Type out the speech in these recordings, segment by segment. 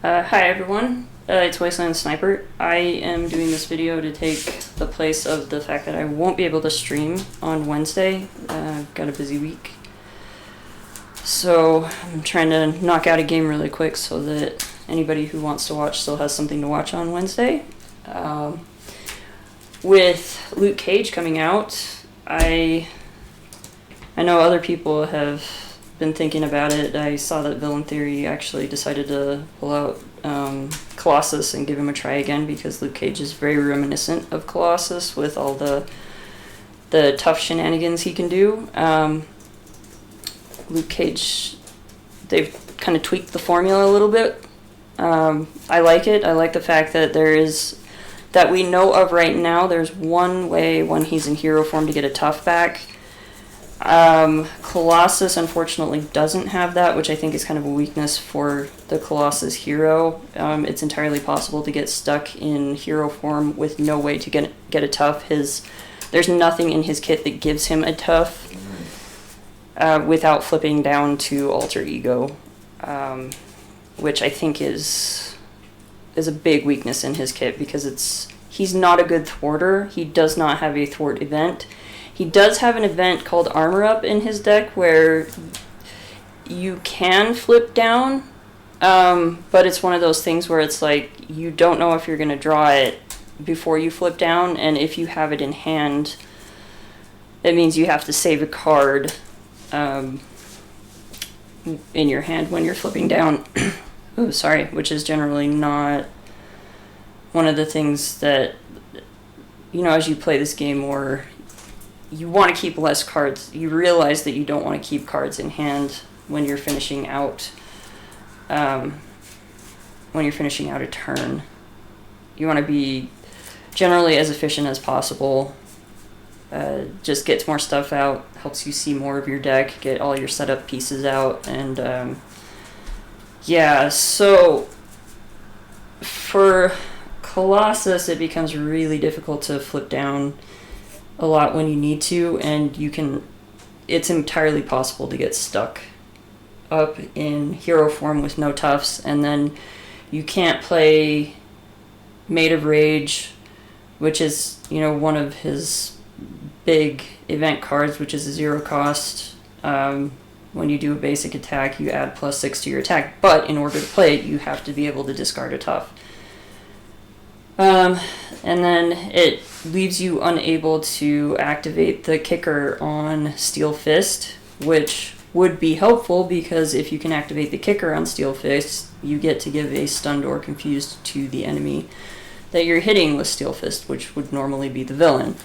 Hi everyone, it's Wasteland Sniper. I am doing this video to take the place of the fact that I won't be able to stream on Wednesday. I've got a busy week. So I'm trying to knock out a game really quick so that anybody who wants to watch still has something to watch on Wednesday. With Luke Cage coming out, I know other people have been thinking about it. I saw that Villain Theory actually decided to pull out Colossus and give him a try again because Luke Cage is very reminiscent of Colossus with all the tough shenanigans he can do. Luke Cage, they've kind of tweaked the formula a little bit. I like it. I like the fact that that we know of right now, there's one way when he's in hero form to get a tough back. Colossus unfortunately doesn't have that, which I think is kind of a weakness for the Colossus hero. It's entirely possible to get stuck in hero form with no way to get a tough. There's nothing in his kit that gives him a tough without flipping down to alter ego, which I think is a big weakness in his kit because he's not a good thwarter. He does not have a thwart event. He does have an event called Armor Up in his deck where you can flip down, but it's one of those things where it's like you don't know if you're going to draw it before you flip down, and if you have it in hand, it means you have to save a card in your hand when you're flipping down. Oh, sorry, which is generally not one of the things that, as you play this game more, you want to keep less cards. You realize that you don't want to keep cards in hand when you're finishing out a turn. You want to be generally as efficient as possible. Just gets more stuff out, helps you see more of your deck, get all your setup pieces out, and so for Colossus it becomes really difficult to flip down a lot when you need to, and it's entirely possible to get stuck up in hero form with no toughs, and then you can't play Maid of Rage, which is, one of his big event cards, which is a 0 cost. When you do a basic attack, you add +6 to your attack, but in order to play it, you have to be able to discard a tough. And then it leaves you unable to activate the kicker on Steel Fist, which would be helpful because if you can activate the kicker on Steel Fist, you get to give a stunned or confused to the enemy that you're hitting with Steel Fist, which would normally be the villain.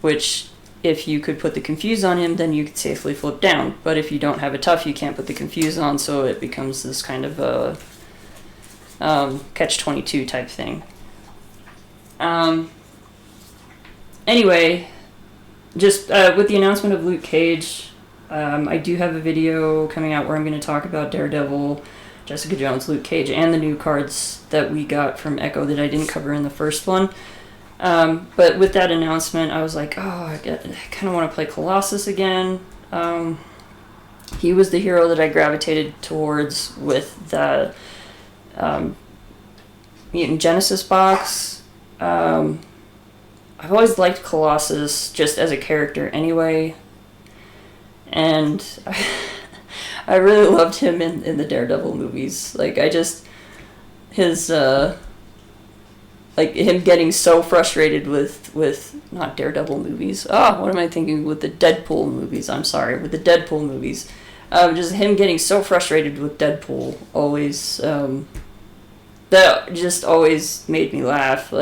Which, if you could put the confuse on him, then you could safely flip down. But if you don't have a tough, you can't put the confuse on, so it becomes this kind of a catch-22 type thing. Anyway, just with the announcement of Luke Cage, I do have a video coming out where I'm going to talk about Daredevil, Jessica Jones, Luke Cage, and the new cards that we got from Echo that I didn't cover in the first one. But with that announcement, I was like, I kind of want to play Colossus again. He was the hero that I gravitated towards with the Mutant Genesis box. I've always liked Colossus just as a character anyway, and I really loved him in the Daredevil movies. His him getting so frustrated with not Daredevil movies. What am I thinking? With the Deadpool movies. I'm sorry, with the Deadpool movies. Just him getting so frustrated with Deadpool always. That just always made me laugh.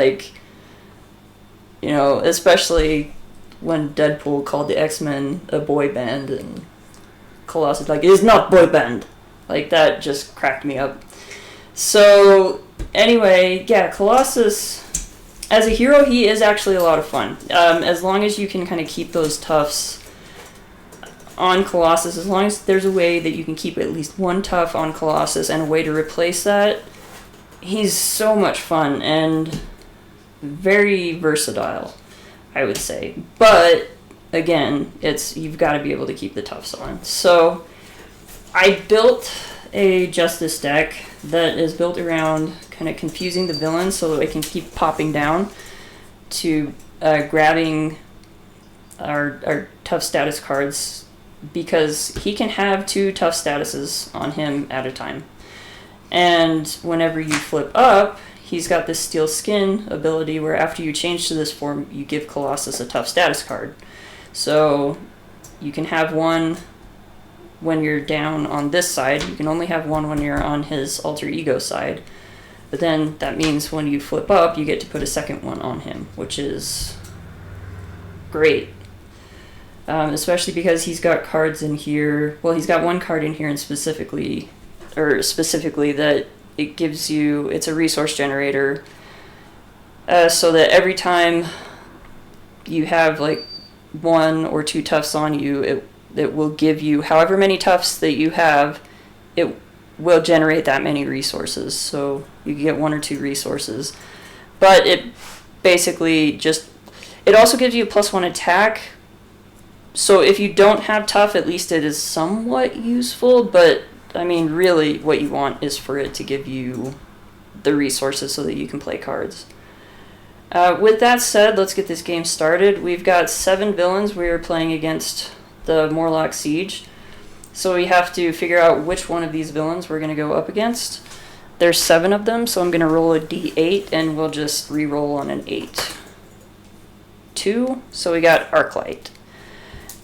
Especially when Deadpool called the X-Men a boy band and Colossus it is not boy band. That just cracked me up. So anyway, yeah, Colossus as a hero, he is actually a lot of fun. As long as you can kind of keep those toughs on Colossus, as long as there's a way that you can keep at least one tough on Colossus and a way to replace that, he's so much fun and very versatile, I would say. But again, you've got to be able to keep the toughs on. So I built a justice deck that is built around kind of confusing the villains so that they can keep popping down to grabbing our tough status cards, because he can have 2 tough statuses on him at a time. And whenever you flip up, he's got this Steel Skin ability where after you change to this form, you give Colossus a tough status card. So you can have one when you're down on this side. You can only have one when you're on his alter ego side. But then that means when you flip up, you get to put a second one on him, which is great. Especially because he's got cards in here. Well, he's got one card in here and specifically that it gives you, it's a resource generator. So that every time you have like 1 or 2 toughs on you, it will give you however many toughs that you have, it will generate that many resources. So you can get 1 or 2 resources. But it basically it also gives you a +1 attack. So if you don't have tough, at least it is somewhat useful. But I mean, really what you want is for it to give you the resources so that you can play cards. With that said, let's get this game started. We've got 7 villains we are playing against the Morlock Siege. So we have to figure out which one of these villains we're going to go up against. There's 7 of them, so I'm going to roll a d8 and we'll just re-roll on an 8. 2, so we got Arclight.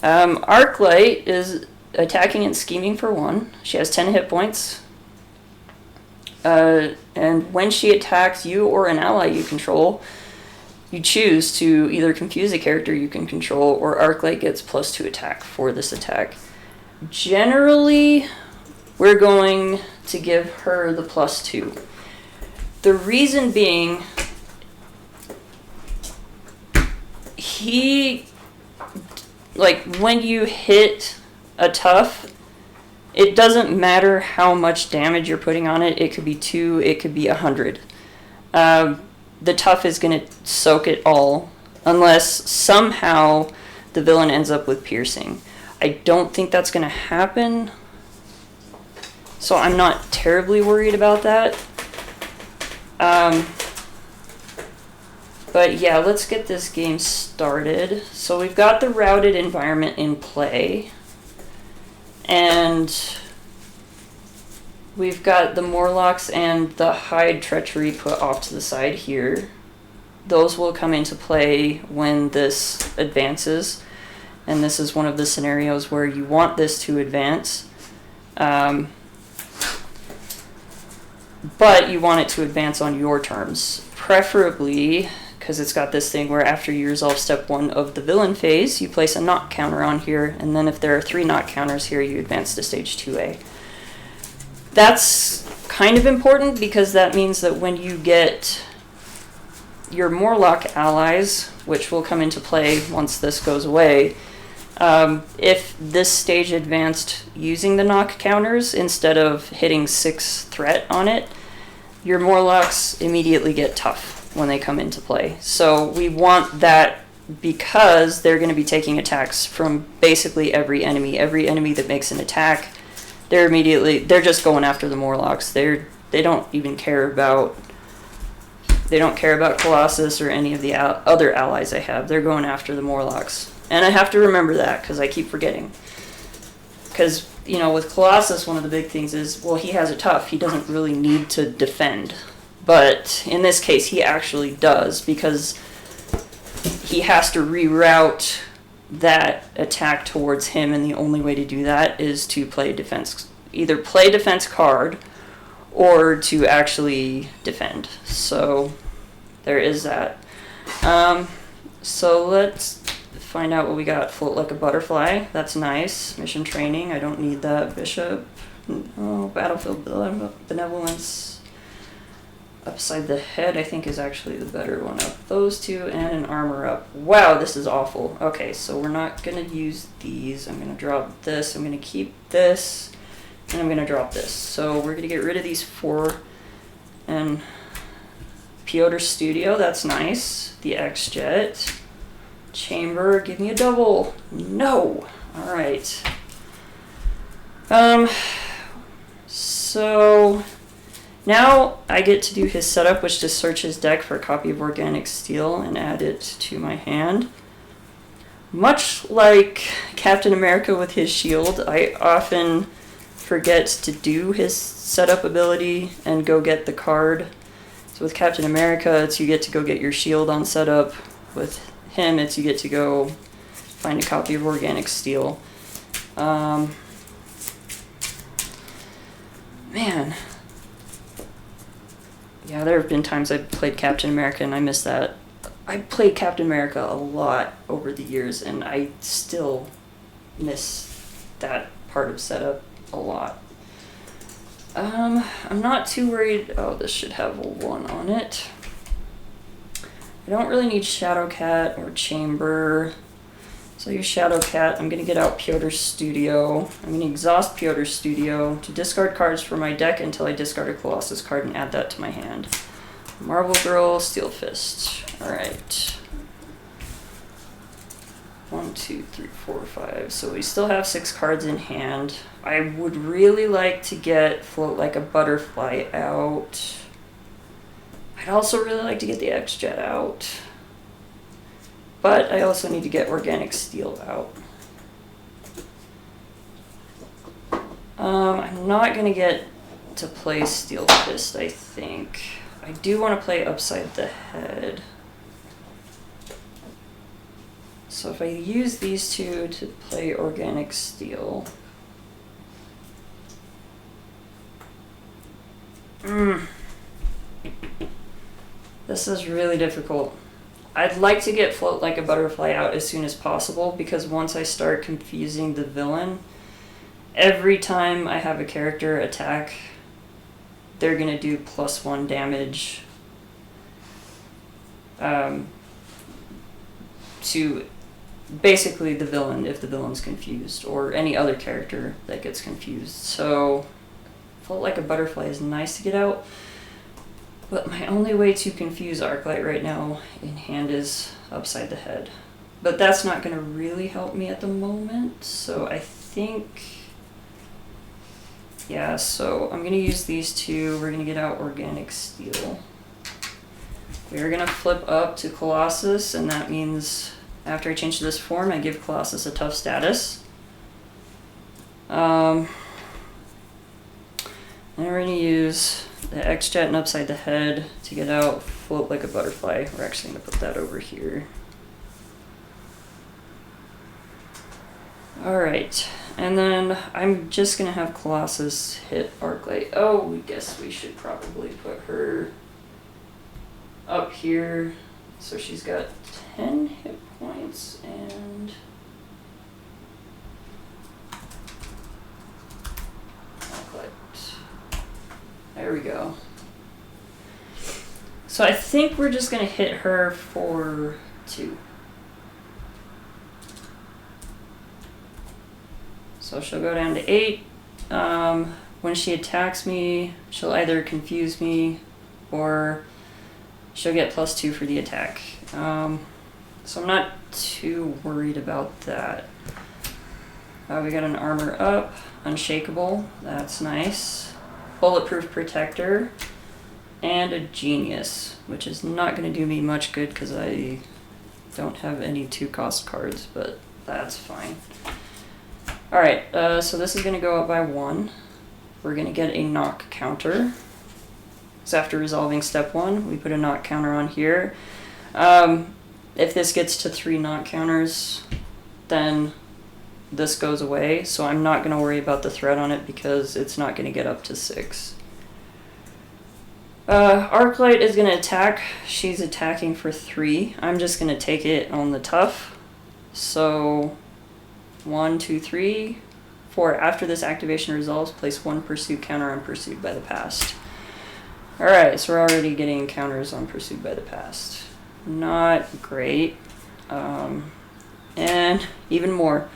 Arclight is attacking and scheming for 1. She has 10 hit points. And when she attacks you or an ally you control, you choose to either confuse a character you can control, or Arclight gets +2 attack for this attack. Generally, we're going to give her the +2. The reason being, when you hit a tough, it doesn't matter how much damage you're putting on it. It could be 2, it could be 100. The tough is going to soak it all, unless somehow the villain ends up with piercing. I don't think that's going to happen, so I'm not terribly worried about that. But yeah, let's get this game started. So we've got the routed environment in play, and we've got the Morlocks and the Hide Treachery put off to the side here. Those will come into play when this advances, and this is one of the scenarios where you want this to advance. But you want it to advance on your terms, preferably because it's got this thing where after you resolve step 1 of the villain phase, you place a knock counter on here, and then if there are 3 knock counters here, you advance to stage 2A. That's kind of important because that means that when you get your Morlock allies, which will come into play once this goes away, if this stage advanced using the knock counters instead of hitting 6 threat on it, your Morlocks immediately get tough when they come into play. So we want that because they're going to be taking attacks from basically every enemy. Every enemy that makes an attack, they're just going after the Morlocks. They don't even care about Colossus or any of the other allies I have. They're going after the Morlocks. And I have to remember that because I keep forgetting. Because, with Colossus, one of the big things is, well, he has a tough. He doesn't really need to defend. But in this case, he actually does, because he has to reroute that attack towards him, and the only way to do that is to play defense. Either play defense card or to actually defend. So there is that. So let's find out what we got. Float like a butterfly. That's nice. Mission training. I don't need that. Bishop. Oh, battlefield benevolence. Upside the head, I think, is actually the better one up. Those 2 and an armor up. Wow, this is awful. Okay, so we're not going to use these. I'm going to drop this. I'm going to keep this. And I'm going to drop this. So we're going to get rid of these 4. And Piotr Studio, that's nice. The X-Jet. Chamber, give me a double. No! Alright. So now I get to do his setup, which is search his deck for a copy of Organic Steel and add it to my hand. Much like Captain America with his shield, I often forget to do his setup ability and go get the card. So with Captain America, it's you get to go get your shield on setup. With him, it's you get to go find a copy of Organic Steel. Man. Yeah, there have been times I've played Captain America and I missed that. I played Captain America a lot over the years and I still miss that part of setup a lot. I'm not too worried. Oh, this should have a 1 on it. I don't really need Shadowcat or Chamber. So I use Shadowcat. I'm going to get out Piotr's Studio. I'm going to exhaust Piotr's Studio to discard cards from my deck until I discard a Colossus card and add that to my hand. Marvel Girl, Steel Fist. Alright. 1, 2, 3, 4, 5. So we still have 6 cards in hand. I would really like to get Float Like a Butterfly out. I'd also really like to get the X-Jet out. But I also need to get Organic Steel out. I'm not going to get to play Steel Fist, I think. I do want to play Upside the Head. So if I use these two to play Organic Steel... This is really difficult. I'd like to get Float Like a Butterfly out as soon as possible, because once I start confusing the villain, every time I have a character attack, they're going to do +1 damage to basically the villain if the villain's confused, or any other character that gets confused. So Float Like a Butterfly is nice to get out. But my only way to confuse Arclight right now in hand is Upside the Head. But that's not going to really help me at the moment, so I think... Yeah, so I'm going to use these two. We're going to get out Organic Steel. We're going to flip up to Colossus, and that means after I change to this form, I give Colossus a tough status. And we're going to use the X-Jet and Upside the Head to get out Float Like a Butterfly. We're actually going to put that over here. Alright, and then I'm just going to have Colossus hit Arclight. Oh, I guess we should probably put her up here. So she's got 10 hit points and... There we go. So I think we're just going to hit her for 2. So she'll go down to 8. When she attacks me, she'll either confuse me or she'll get +2 for the attack. So I'm not too worried about that. We got an Armor Up, Unshakable, that's nice. Bulletproof Protector, and a Genius, which is not going to do me much good because I don't have any 2-cost cards, but that's fine. Alright, so this is going to go up by 1. We're going to get a knock counter. So after resolving step 1, we put a knock counter on here. If this gets to 3 knock counters, then this goes away, so I'm not going to worry about the threat on it because it's not going to get up to 6. Arclight is going to attack. She's attacking for 3. I'm just going to take it on the tough. So 1, 2, 3, 4. After this activation resolves, place 1 pursuit counter on Pursued by the Past. Alright, so we're already getting counters on Pursued by the Past. Not great. And even more.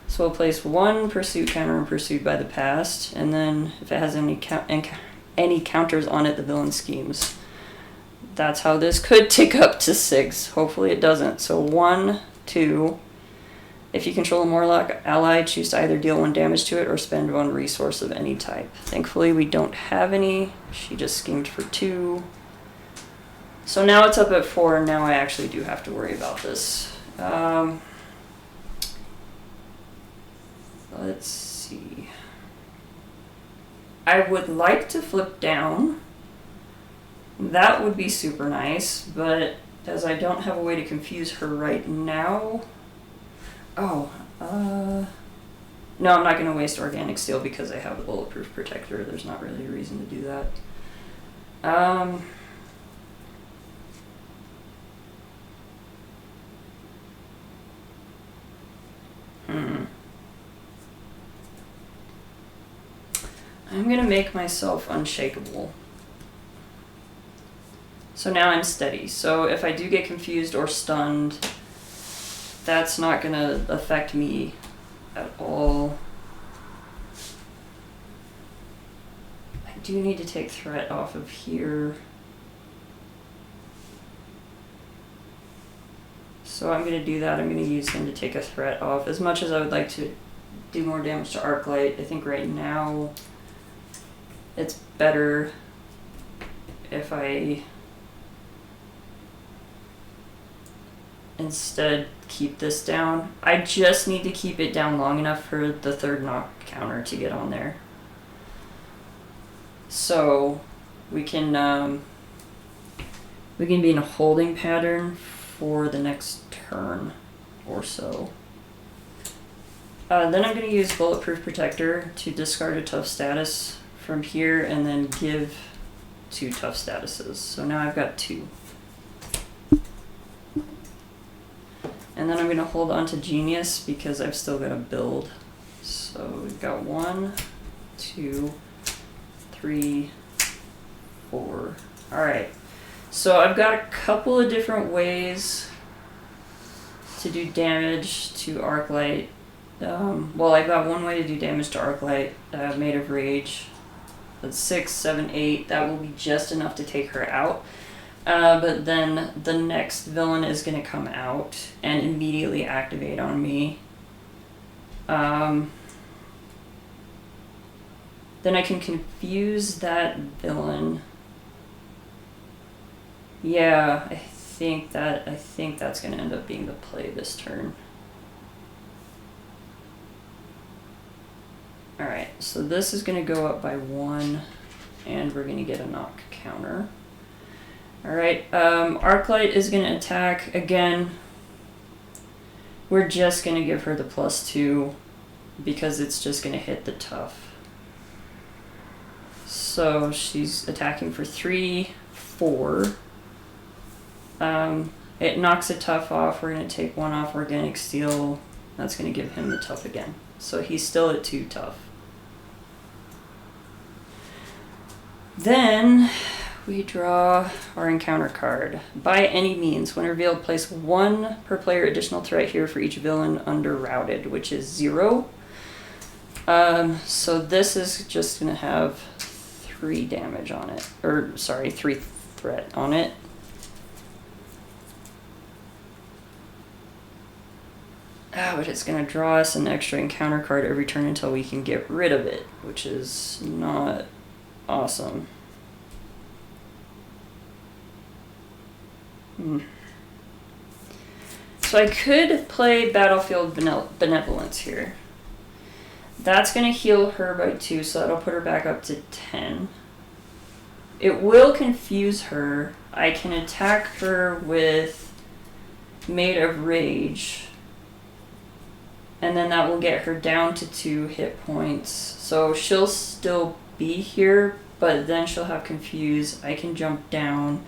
So we'll place 1 pursuit counter on Pursued by the Past, and then if it has any counters on it, the villain schemes. That's how this could tick up to 6. Hopefully it doesn't. So 1, 2, If you control a Morlock ally, choose to either deal 1 damage to it or spend 1 resource of any type. Thankfully, we don't have any. She just schemed for 2. So now it's up at 4, and now I actually do have to worry about this. Let's see. I would like to flip down. That would be super nice, but as I don't have a way to confuse her right now... Oh, no, I'm not going to waste organic steel because I have the bulletproof protector. There's not really a reason to do that. I'm going to make myself unshakable. So now I'm steady. So if I do get confused or stunned, that's not going to affect me at all. I do need to take threat off of here. So I'm going to do that. I'm going to use him to take a threat off. As much as I would like to do more damage to Arclight, I think right now it's better if I instead keep this down. I just need to keep it down long enough for the 3rd knock counter to get on there. So we can be in a holding pattern for the next turn or so. Then I'm going to use Bulletproof Protector to discard a tough status from here and then give 2 tough statuses. So now I've got 2. And then I'm going to hold on to Genius because I've still got to build. So we've got 1, 2, 3, 4. Alright. So I've got a couple of different ways to do damage to Arclight. Well, I've got one way to do damage to Arclight, Made of Rage. That's 6, 7, 8. That will be just enough to take her out. But then the next villain is going to come out and immediately activate on me. Then I can confuse that villain. Yeah, I think that's going to end up being the play this turn. Alright, so this is going to go up by 1, and we're going to get a knock counter. Alright, Arclight is going to attack again. We're just going to give her the +2 because it's just going to hit the tough. So she's attacking for 3, 4. It knocks a tough off. We're going to take 1 off Organic Steel. That's going to give him the tough again. So he's still at 2 tough. Then we draw our encounter card. By any means, when revealed, place 1 per player additional threat here for each villain under routed, which is 0. So this is just going to have 3 damage on it. Or, sorry, 3 threat on it. But it's going to draw us an extra encounter card every turn until we can get rid of it, which is not awesome. So I could play Battlefield Benevolence here. That's going to heal her by 2, so that'll put her back up to 10. It will confuse her. I can attack her with Made of Rage. And then that will get her down to 2 hit points. So she'll still be here, but then she'll have Confuse. I can jump down.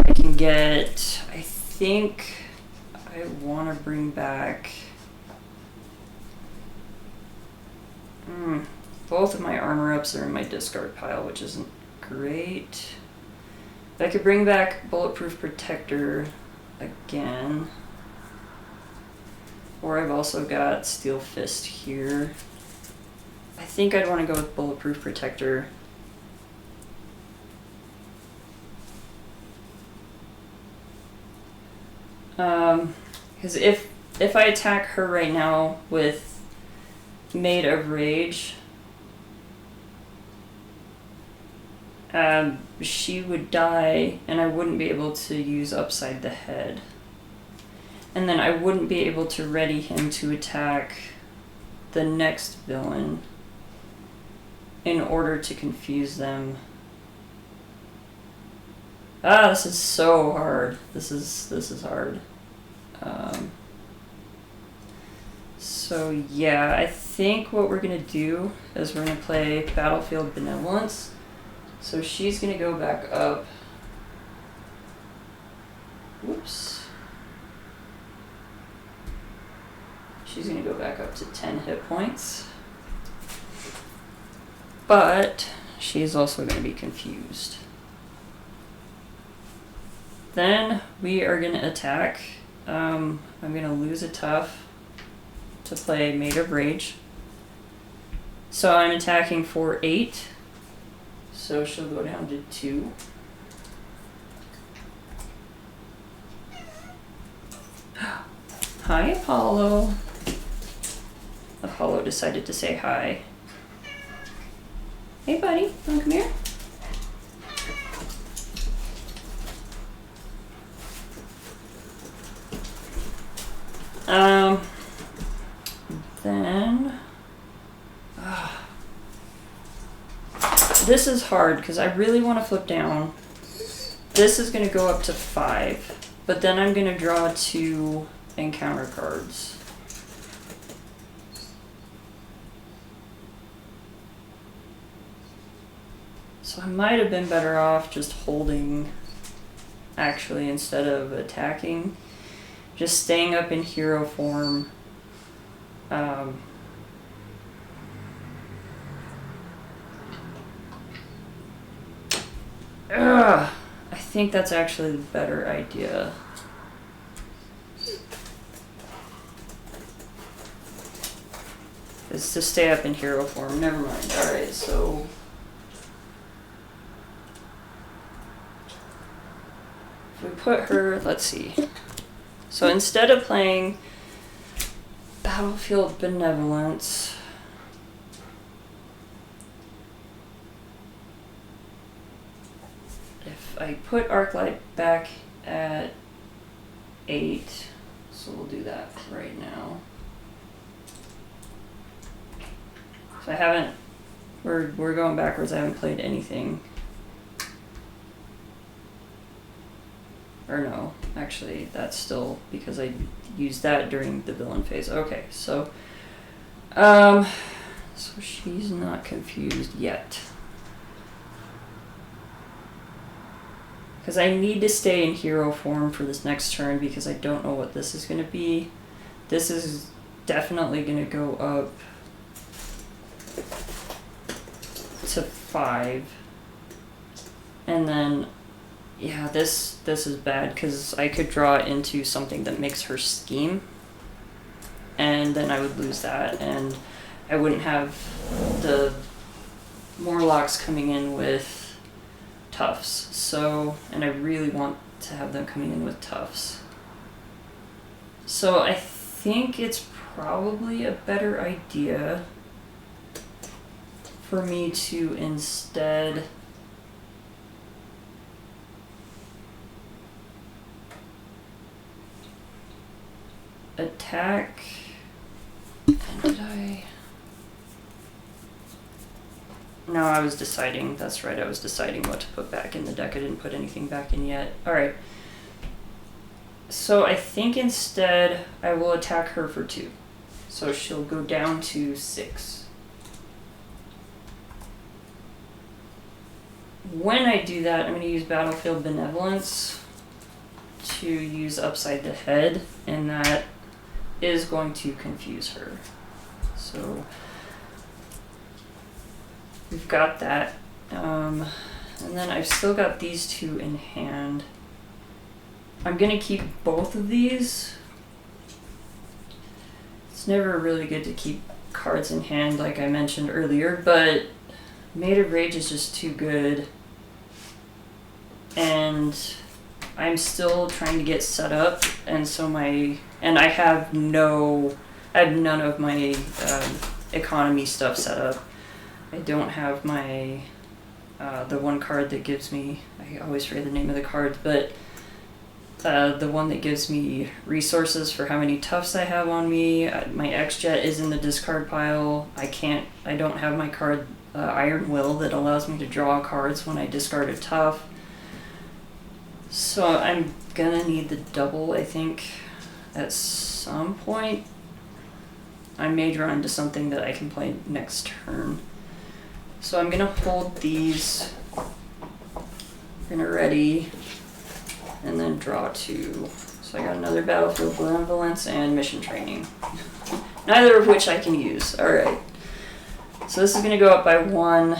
I can get... I think I want to bring back... both of my armor ups are in my discard pile, which isn't great. I could bring back Bulletproof Protector again. Or I've also got Steel Fist here. I think I'd want to go with Bulletproof Protector. Because if if I attack her right now with Maid of Rage, she would die, and I wouldn't be able to use Upside the Head. And then I wouldn't be able to ready him to attack the next villain in order to confuse them. Ah, this is so hard. This is hard. So yeah, I think what we're gonna do is we're gonna play Battlefield Benevolence. So she's gonna go back up. Whoops. She's gonna go back up to 10 hit points. But she's also gonna be confused. Then we are gonna attack. I'm gonna lose a tough to play Maid of Rage. So I'm attacking for 8. So she'll go down to 2. Hi, Apollo. Apollo decided to say hi. Hey, buddy. Wanna come here? Then this is hard because I really want to flip down. This is going to go up to 5, but then I'm going to draw 2 encounter cards. So I might have been better off just holding, actually, instead of attacking. Just staying up in hero form. I think that's actually the better idea. Is to stay up in hero form. Never mind. Alright, so if we put her, let's see. So instead of playing Battlefield Benevolence, if I put Arclight back at 8, so we'll do that right now. So I haven't, we're going backwards, I haven't played anything. Or no, actually, that's still because I used that during the villain phase. Okay, so she's not confused yet. Because I need to stay in hero form for this next turn because I don't know what this is going to be. This is definitely going to go up to 5. And then yeah, this is bad because I could draw into something that makes her scheme, and then I would lose that, and I wouldn't have the Morlocks coming in with Toughs. So, and I really want to have them coming in with Toughs. So I think it's probably a better idea for me to instead attack. And did I? No, I was deciding. That's right, I was deciding what to put back in the deck. I didn't put anything back in yet. Alright. So I think instead I will attack her for 2. So she'll go down to 6. When I do that, I'm going to use Battlefield Benevolence to use Upside the Head, and that is going to confuse her. So we've got that. And then I've still got these 2 in hand. I'm going to keep both of these. It's never really good to keep cards in hand like I mentioned earlier, but Maid of Rage is just too good. And I'm still trying to get set up, and so I have none of my economy stuff set up. I don't have my the one card that gives me, I always forget the name of the card, but the one that gives me resources for how many toughs I have on me. My X-Jet is in the discard pile. I don't have my card Iron Will that allows me to draw cards when I discard a tough. So I'm gonna need the double, I think, at some point. I may draw into something that I can play next turn. So I'm gonna hold these, gonna ready, and then draw 2. So I got another Battlefield Benevolence and Mission Training. Neither of which I can use. Alright. So this is gonna go up by 1.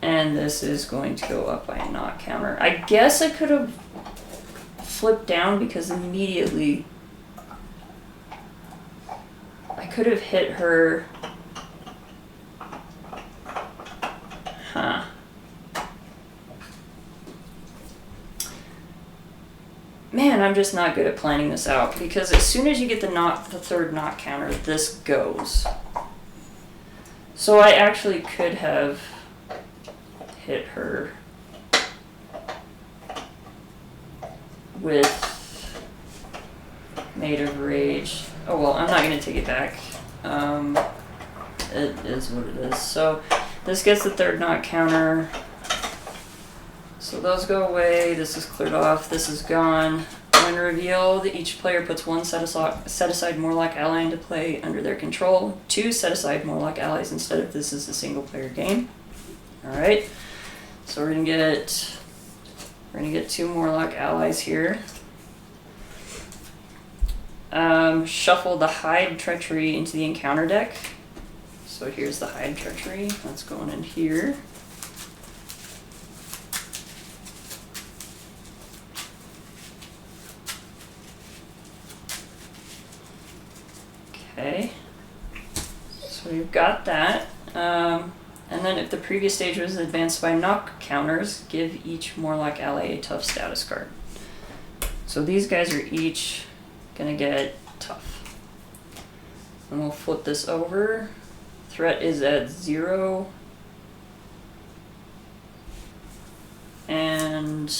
And this is going to go up by a knock counter. I guess I could have flipped down because immediately I could have hit her. Huh. Man, I'm just not good at planning this out because as soon as you get the third knock counter, this goes. So I actually could have hit her with Maid of Rage. Oh well, I'm not going to take it back. It is what it is. So this gets the third knock counter. So those go away. This is cleared off. This is gone. When revealed, each player puts 1 set aside Morlock ally into play under their control. 2 set aside Morlock allies instead if this is a single player game. Alright. So we're gonna get 2 Morlock allies here. Shuffle the Hide Treachery into the encounter deck. So here's the Hide Treachery. That's going in here. Okay. So we've got that. And then if the previous stage was advanced by knock counters, give each Morlock ally a tough status card. So these guys are each gonna get tough. And we'll flip this over. Threat is at 0. And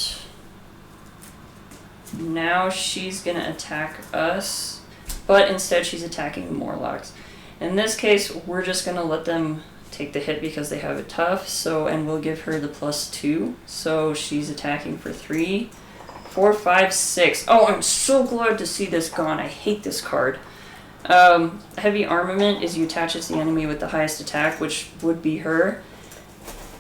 now she's gonna attack us, but instead she's attacking the Morlocks. In this case, we're just gonna let them take the hit because they have it tough, and we'll give her the +2. So she's attacking for 3, 4, 5, 6. Oh, I'm so glad to see this gone. I hate this card. Heavy Armament is you attach it to the enemy with the highest attack, which would be her.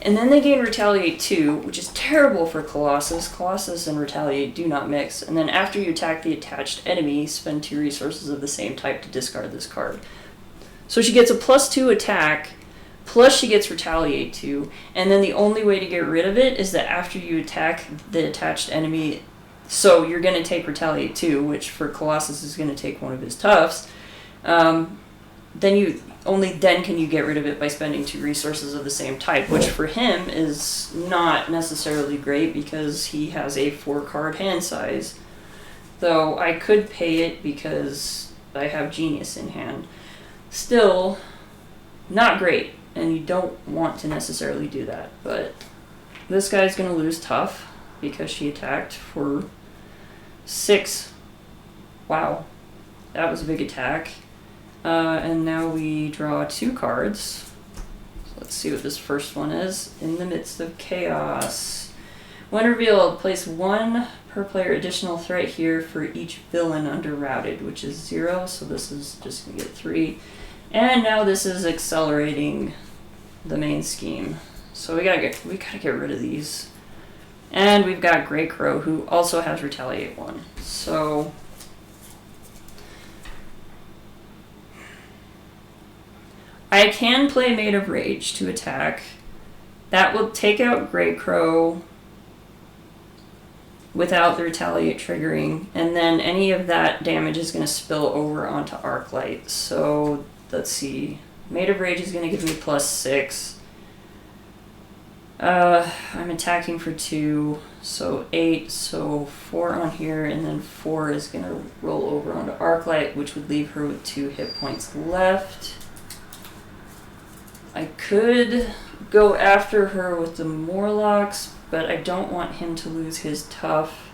And then they gain Retaliate 2, which is terrible for Colossus. Colossus and Retaliate do not mix. And then after you attack the attached enemy, spend 2 resources of the same type to discard this card. So she gets a +2 attack, plus she gets Retaliate 2, and then the only way to get rid of it is that after you attack the attached enemy, so you're going to take Retaliate 2, which for Colossus is going to take one of his toughs, then can you get rid of it by spending 2 resources of the same type, which for him is not necessarily great because he has a 4-card hand size. Though I could pay it because I have Genius in hand. Still, not great, and you don't want to necessarily do that. But this guy's going to lose tough because she attacked for 6. Wow, that was a big attack. And now we draw 2 cards. So let's see what this first one is. In the Midst of Chaos. When revealed, place 1 per player additional threat here for each villain under routed, which is 0. So this is just going to get 3. And now this is accelerating the main scheme. So we gotta get rid of these. And we've got Grey Crow, who also has Retaliate 1. So I can play Maid of Rage to attack. That will take out Grey Crow without the Retaliate triggering, and then any of that damage is going to spill over onto Arclight. So let's see. Maid of Rage is going to give me +6. I'm attacking for 2, so 8, so 4 on here, and then 4 is going to roll over onto Arclight, which would leave her with 2 hit points left. I could go after her with the Morlocks, but I don't want him to lose his tough.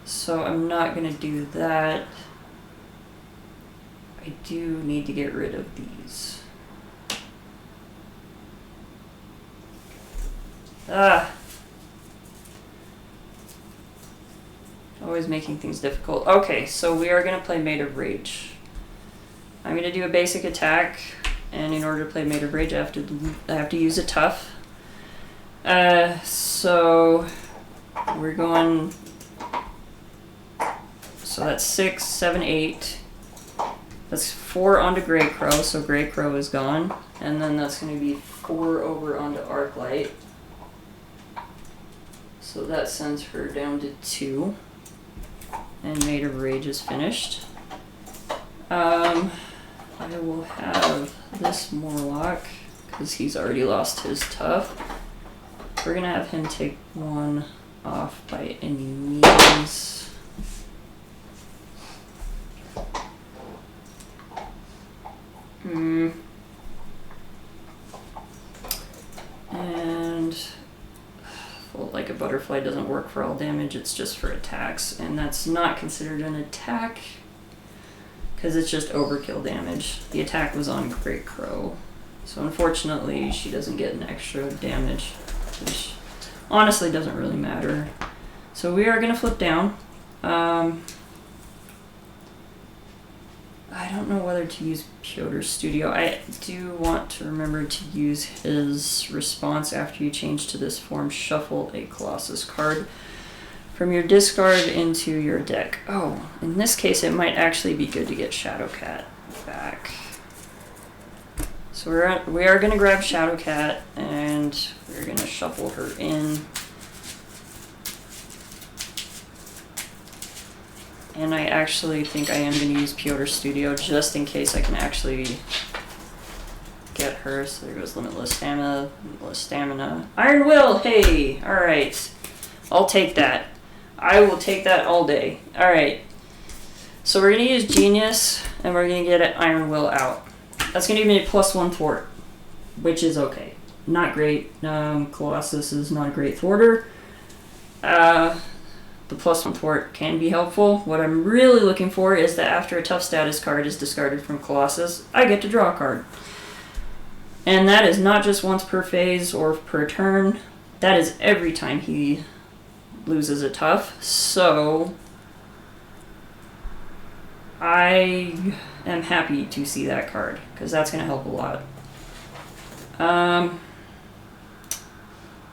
So I'm not going to do that. I do need to get rid of these. Always making things difficult. Okay, so we are going to play Maid of Rage. I'm going to do a basic attack, and in order to play Maid of Rage, I have to use a tough. So we're going. So that's 6, 7, 8. That's 4 onto Grey Crow, so Grey Crow is gone, and then that's going to be 4 over onto Arclight. So that sends her down to 2. And Maid of Rage is finished. I will have this Morlock, because he's already lost his tough. We're going to have him take 1 off by any means. And well, like a butterfly doesn't work for all damage, it's just for attacks, and that's not considered an attack because it's just overkill damage. The attack was on Great Crow, so unfortunately she doesn't get an extra damage, which honestly doesn't really matter. So we are going to flip down. I don't know whether to use Pyotr's Studio. I do want to remember to use his response after you change to this form. Shuffle a Colossus card from your discard into your deck. Oh, in this case it might actually be good to get Shadowcat back. So we are going to grab Shadowcat and we're going to shuffle her in. And I actually think I am going to use Pyotr's Studio just in case I can actually get her. So there goes Limitless Stamina. Iron Will, hey! Alright. I'll take that. I will take that all day. Alright. So we're going to use Genius, and we're going to get Iron Will out. That's going to give me a +1 thwart, which is okay. Not great. Colossus is not a great thwarter. The +1 thwart can be helpful. What I'm really looking for is that after a tough status card is discarded from Colossus, I get to draw a card. And that is not just once per phase or per turn. That is every time he loses a tough. So I am happy to see that card because that's going to help a lot.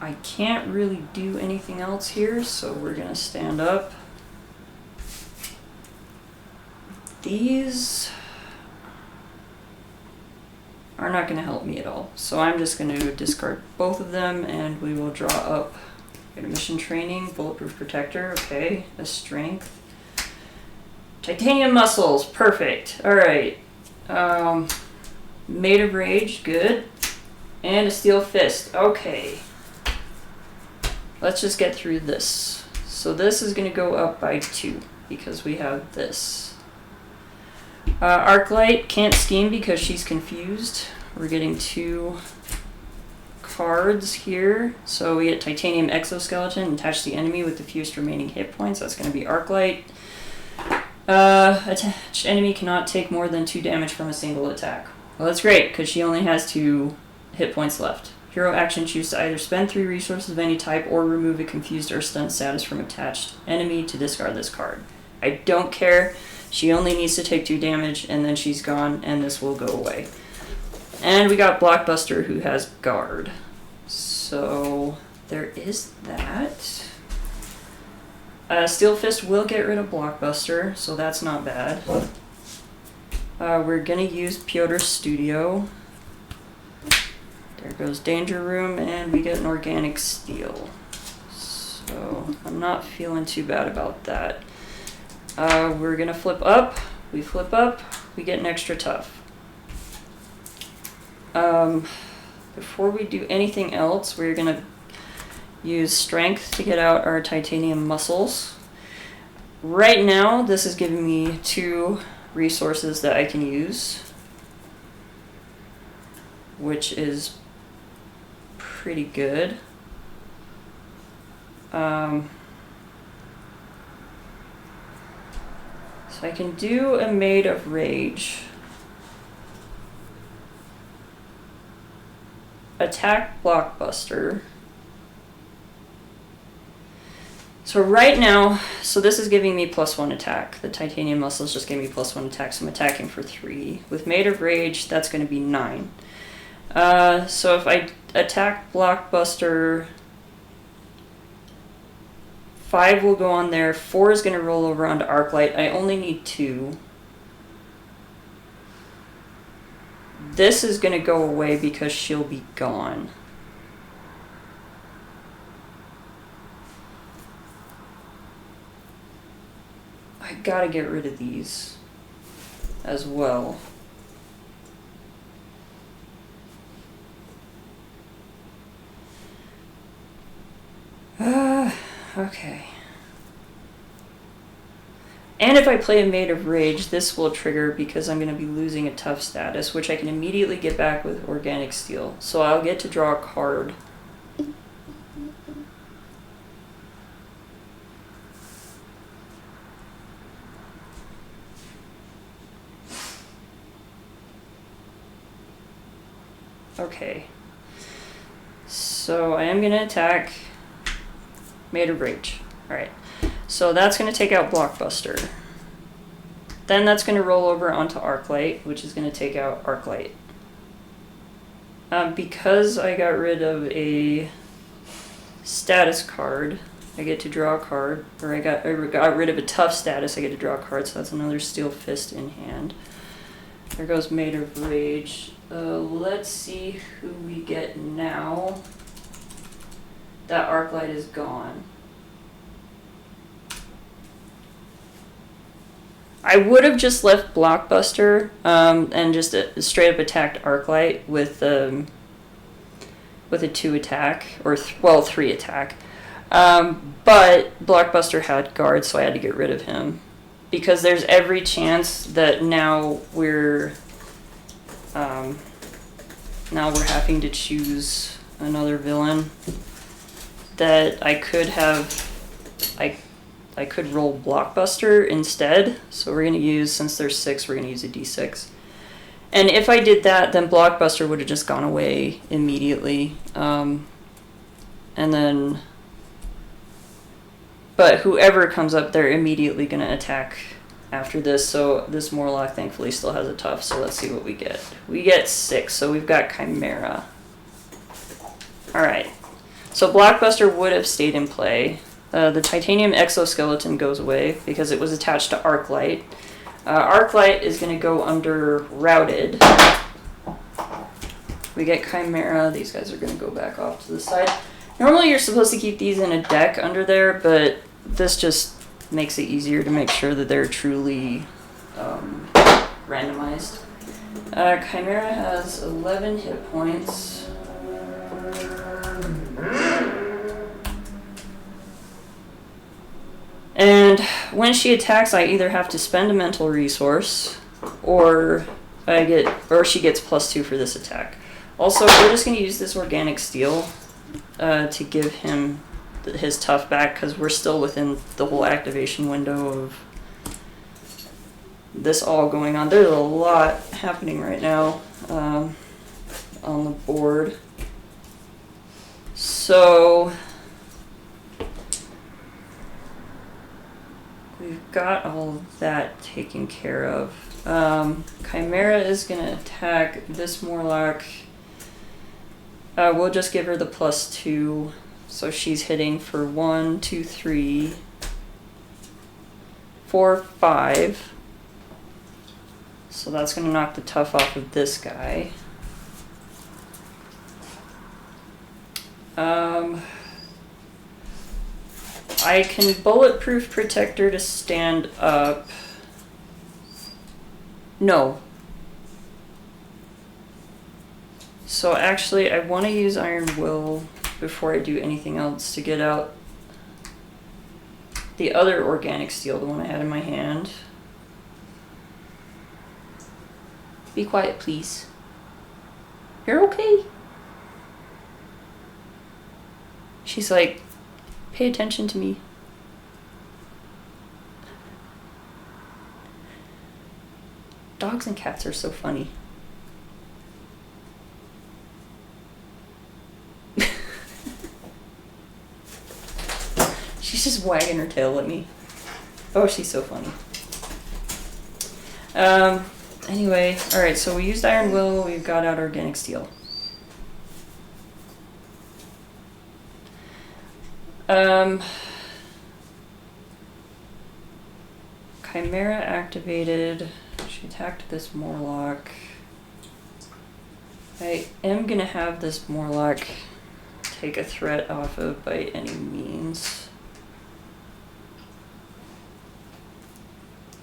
I can't really do anything else here, so we're going to stand up. These are not going to help me at all, so I'm just going to discard both of them, and we will draw up. Get a Mission Training, Bulletproof Protector, okay, a Strength. Titanium Muscles, perfect, alright. Maid of Rage, good. And a Steel Fist, okay. Let's just get through this. So this is going to go up by 2 because we have this. Arclight can't scheme because she's confused. We're getting 2 cards here. So we get Titanium Exoskeleton, attach the enemy with the fewest remaining hit points. That's going to be Arclight. Attached enemy cannot take more than 2 damage from a single attack. Well, that's great because she only has 2 hit points left. Hero action, choose to either spend 3 resources of any type or remove a confused or stunned status from attached enemy to discard this card. I don't care. She only needs to take 2 damage and then she's gone and this will go away. And we got Blockbuster who has Guard. So there is that. Steel Fist will get rid of Blockbuster, so that's not bad. We're going to use Pyotr's Studio. There goes Danger Room, and we get an Organic Steel. So I'm not feeling too bad about that. We're going to flip up. We flip up. We get an extra tough. before we do anything else, we're going to use strength to get out our titanium muscles. Right now, this is giving me 2 resources that I can use, which is pretty good. So I can do a Maid of Rage. Attack Blockbuster. So right now, so this is giving me +1 attack. The titanium muscles just gave me +1 attack, so I'm attacking for 3. With Maid of Rage, that's going to be 9. So if I attack Blockbuster, 5 will go on there, 4 is going to roll over onto Arclight. I only need 2. This is going to go away because she'll be gone. I gotta get rid of these as well. Okay. And if I play a Maid of Rage, this will trigger because I'm going to be losing a tough status, which I can immediately get back with Organic Steel. So I'll get to draw a card. Okay. So I am going to attack Maid of Rage. Alright. So that's going to take out Blockbuster. Then that's going to roll over onto Arclight, which is going to take out Arclight. Because I got rid of a status card, I get to draw a card. Or I got rid of a tough status, I get to draw a card, so that's another Steel Fist in hand. There goes Maid of Rage. Let's see who we get now. That Arclight is gone. I would have just left Blockbuster and just straight up attacked Arclight with a 2 attack, or 3 attack. But Blockbuster had guard, so I had to get rid of him. Because there's every chance that now we're having to choose another villain that I could have. I could roll Blockbuster instead, so we're going to use, since there's 6, we're going to use a d6. And if I did that, then Blockbuster would have just gone away immediately. And then, but whoever comes up, they're immediately going to attack after this, so this Morlock thankfully still has a tough, so let's see what we get. We get 6, so we've got Chimera. Alright, so Blockbuster would have stayed in play. The titanium exoskeleton goes away because it was attached to Arclight. Arclight is going to go under Routed. We get Chimera. These guys are going to go back off to the side. Normally you're supposed to keep these in a deck under there, but this just makes it easier to make sure that they're truly randomized. Chimera has 11 hit points. And when she attacks, I either have to spend a mental resource, or she gets +2 for this attack. Also, we're just going to use this Organic Steel to give him his tough back, because we're still within the whole activation window of this all going on. There's a lot happening right now on the board. So we've got all of that taken care of. Chimera is going to attack this Morlock. We'll just give her the +2. So she's hitting for 1, 2, 3, 4, 5. So that's going to knock the tough off of this guy. I can bulletproof protector to stand up. So actually, I want to use Iron Will before I do anything else to get out the other organic steel, the one I had in my hand. Be quiet, please. You're okay. She's like, pay attention to me. Dogs and cats are so funny. She's just wagging her tail at me. Oh, she's so funny. Anyway, alright, so we used Iron Will, we've got out organic steel. Chimera activated. She attacked this Morlock. I am gonna have this Morlock take a threat off of by any means.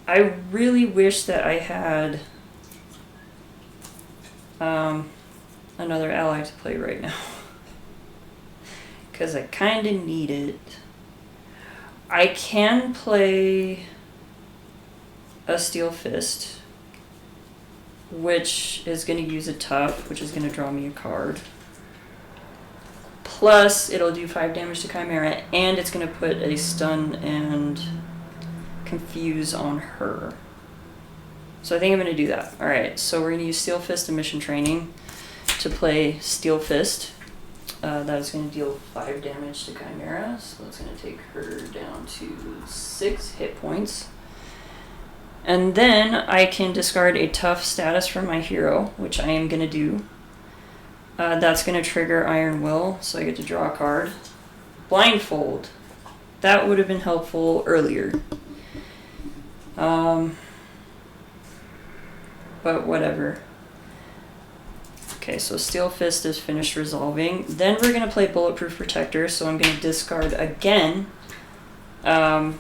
I really wish that I had another ally to play right now. Because I kind of need it. I can play a Steel Fist, which is going to use a Tough, which is going to draw me a card. Plus, it'll do 5 damage to Chimera, and it's going to put a Stun and Confuse on her. So I think I'm going to do that. Alright, so we're going to use Steel Fist and Mission Training to play Steel Fist. That is going to deal 5 damage to Chimera, so that's going to take her down to 6 hit points. And then I can discard a Tough status from my hero, which I am going to do. That's going to trigger Iron Will, so I get to draw a card. Blindfold. That would have been helpful earlier. But whatever. Okay, so Steel Fist is finished resolving. Then we're going to play Bulletproof Protector, so I'm going to discard again. So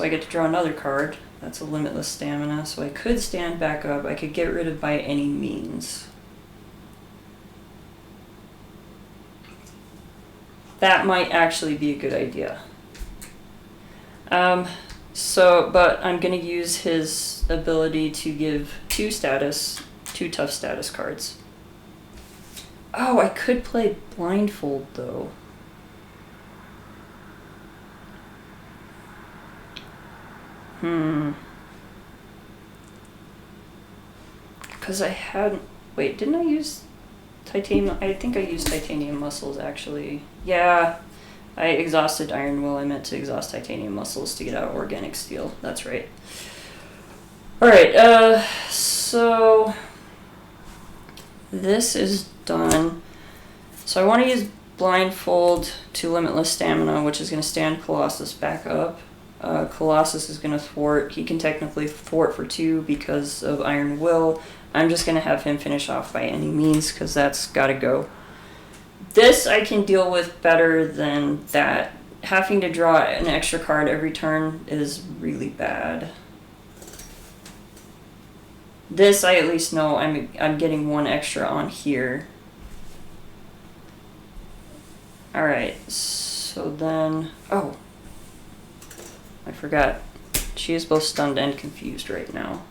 I get to draw another card. That's a Limitless Stamina, so I could stand back up. I could get rid of by any means. That might actually be a good idea. But I'm going to use his ability to give 2 Tough status cards. Oh, I could play Blindfold, though. Because I hadn't... Wait, didn't I use Titanium? I think I used Titanium Muscles, actually. Yeah, I exhausted Iron Will. I meant to exhaust Titanium Muscles to get out Organic Steel. That's right. Alright, so... This is done. So I want to use Blindfold to Limitless Stamina, which is going to stand Colossus back up. Colossus is going to thwart. He can technically thwart for 2 because of Iron Will. I'm just going to have him finish off by any means because that's got to go. This I can deal with better than that. Having to draw an extra card every turn is really bad. This I at least know I'm getting 1 extra on here. Alright, so then... Oh. I forgot. She is both stunned and confused right now.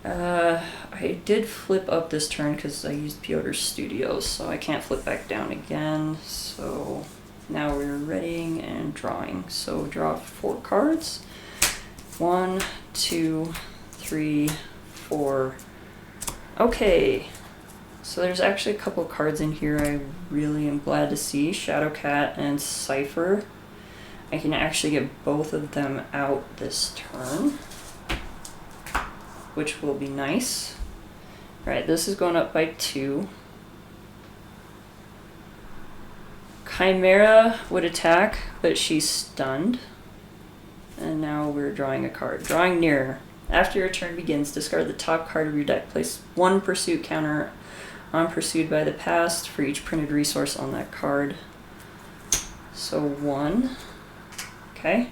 I did flip up this turn because I used Piotr's Studios, so I can't flip back down again. So now we're readying and drawing. So draw 4 cards. 1, 2, 3, 4. Okay. So there's actually a couple cards in here I really am glad to see. Shadowcat and Cypher. I can actually get both of them out this turn, which will be nice. Alright, this is going up by 2. Chimera would attack, but she's stunned. And now we're drawing a card. Drawing near. After your turn begins, discard the top card of your deck. Place 1 pursuit counter on Pursued by the Past for each printed resource on that card. So 1. Okay.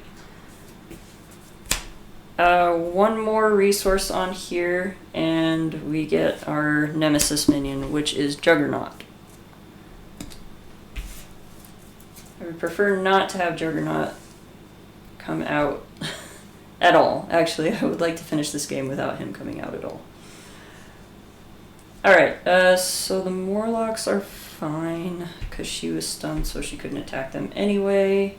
One more resource on here, and we get our Nemesis minion, which is Juggernaut. I would prefer not to have Juggernaut come out at all. Actually, I would like to finish this game without him coming out at all. Alright, so the Morlocks are fine, because she was stunned, so she couldn't attack them anyway.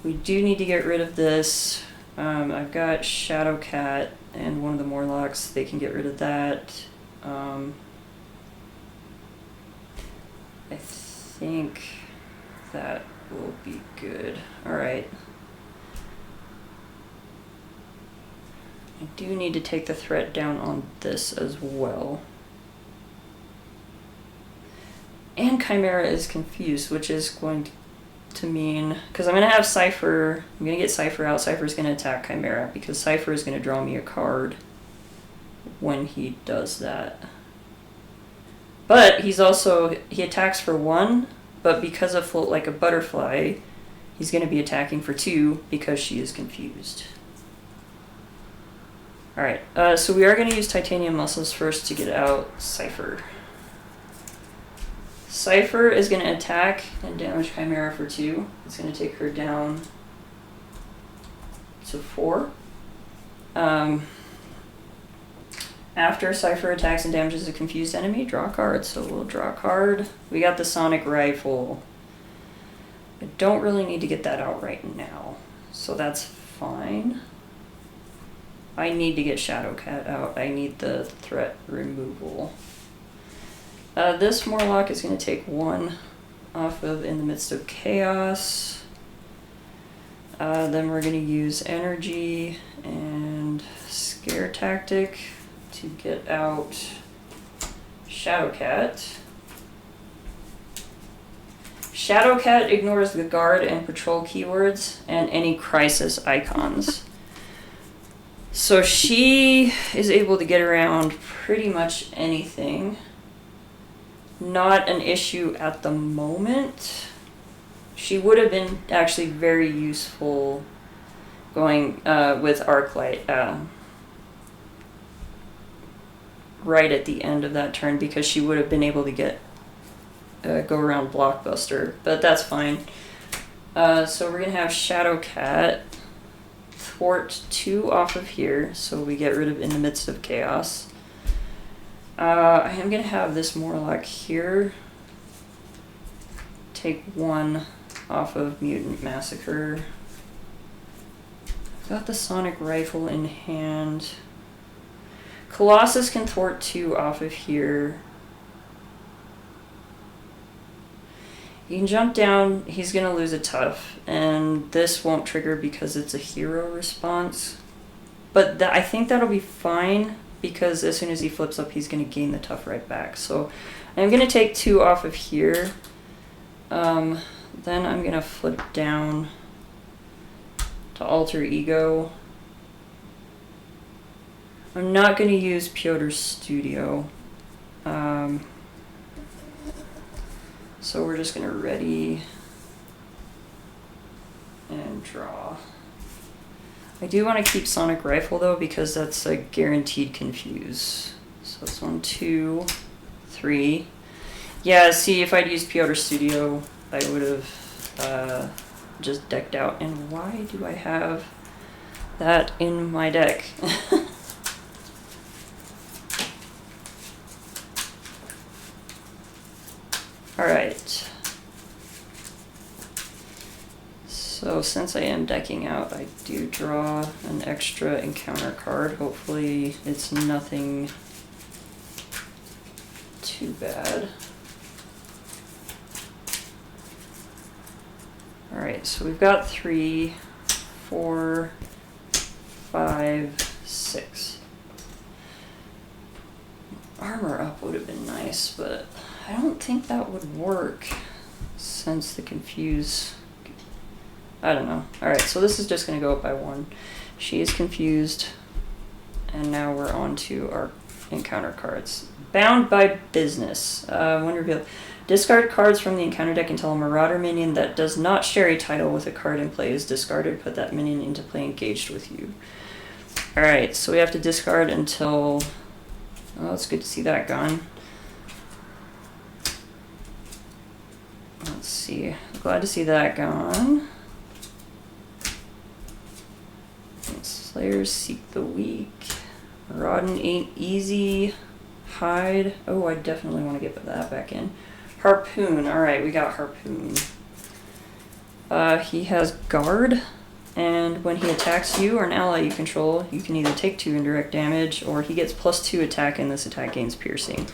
We do need to get rid of this. I've got Shadowcat and one of the Morlocks. They can get rid of that. I think that will be good. Alright. I do need to take the threat down on this as well. And Chimera is confused, which is going to mean, because I'm going to have Cypher, I'm going to get Cypher out. Cypher's going to attack Chimera because Cypher is going to draw me a card when he does that. But he's also, he attacks for 1, but because of Float Like a Butterfly, he's going to be attacking for 2 because she is confused. Alright, so we are going to use Titanium Muscles first to get out Cypher. Cypher is going to attack and damage Chimera for 2. It's going to take her down to 4. After Cypher attacks and damages a confused enemy, draw a card. So we'll draw a card. We got the Sonic Rifle. I don't really need to get that out right now, so that's fine. I need to get Shadowcat out. I need the threat removal. This Morlock is going to take 1 off of In the Midst of Chaos. Then we're going to use Energy and Scare Tactic to get out Shadowcat. Shadowcat ignores the guard and patrol keywords and any crisis icons. So she is able to get around pretty much anything. Not an issue at the moment. She would have been actually very useful going with Arclight right at the end of that turn, because she would have been able to get go around Blockbuster, but that's fine. So we're going to have Shadowcat thwart 2 off of here, so we get rid of In the Midst of Chaos. I am going to have this Morlock here take 1 off of Mutant Massacre. I've got the Sonic Rifle in hand. Colossus can thwart 2 off of here. He can jump down, he's going to lose a tough, and this won't trigger because it's a hero response. But I think that'll be fine, because as soon as he flips up, he's going to gain the tough right back. So I'm going to take 2 off of here. Then I'm going to flip down to Alter Ego. I'm not going to use Piotr's Studio. So we're just going to ready and draw. I do want to keep Sonic Rifle though, because that's a guaranteed confuse. So it's 1, 2, 3. Yeah, see, if I'd used Piotr's Studio, I would have just decked out. And why do I have that in my deck? Alright. So since I am decking out, I do draw an extra encounter card. Hopefully it's nothing too bad. Alright, so we've got 3, 4, 5, 6. Armor up would have been nice, but I don't think that would work since the confuse. I don't know. Alright, so this is just going to go up by 1. She is confused. And now we're on to our encounter cards. Bound by Business. When revealed. Discard cards from the encounter deck until a Marauder minion that does not share a title with a card in play is discarded. Put that minion into play engaged with you. Alright, so we have to discard until... Oh, it's good to see that gone. Let's see. Glad to see that gone. Slayers seek the weak. Maraudin ain't easy. Hide. Oh, I definitely want to get that back in. Harpoon. Alright, we got Harpoon. He has Guard, and when he attacks you or an ally you control, you can either take 2 indirect damage, or he gets +2 attack, and this attack gains piercing.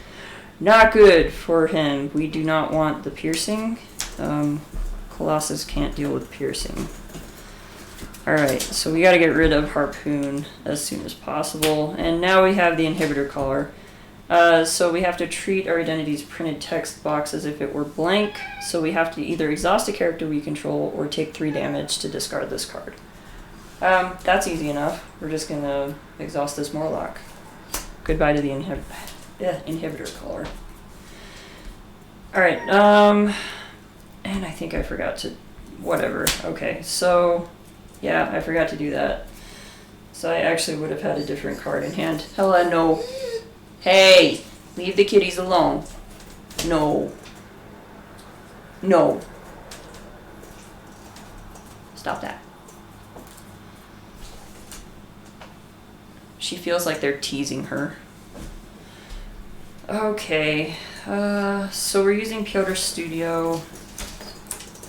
Not good for him. We do not want the piercing. Colossus can't deal with piercing. Alright, so we gotta get rid of Harpoon as soon as possible. And now we have the Inhibitor Collar. So we have to treat our identity's printed text box as if it were blank. So we have to either exhaust a character we control or take 3 damage to discard this card. That's easy enough. We're just gonna exhaust this Morlock. Goodbye to the Inhibitor Collar. Alright, and I think I forgot to... Whatever. Okay, so... Yeah, I forgot to do that. So I actually would have had a different card in hand. Hella no. Hey! Leave the kitties alone. No. No. Stop that. She feels like they're teasing her. Okay. So we're using Piotr Studio.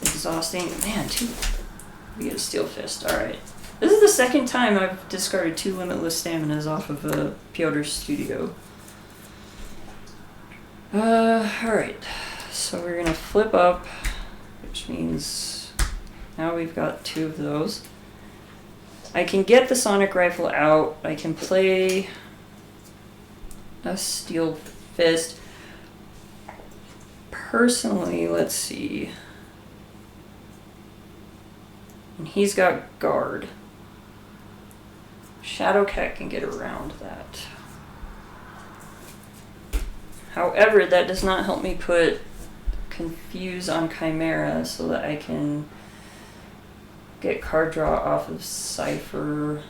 Exhausting. Man, 2... We get a Steel Fist. Alright. This is the second time I've discarded 2 Limitless Staminas off of a Piotr Studio. Alright. So we're gonna flip up, which means now we've got 2 of those. I can get the Sonic Rifle out. I can play a Steel Fist. Personally, let's see. And he's got Guard. Shadowcat can get around that. However, that does not help me put Confuse on Chimera so that I can get card draw off of Cypher.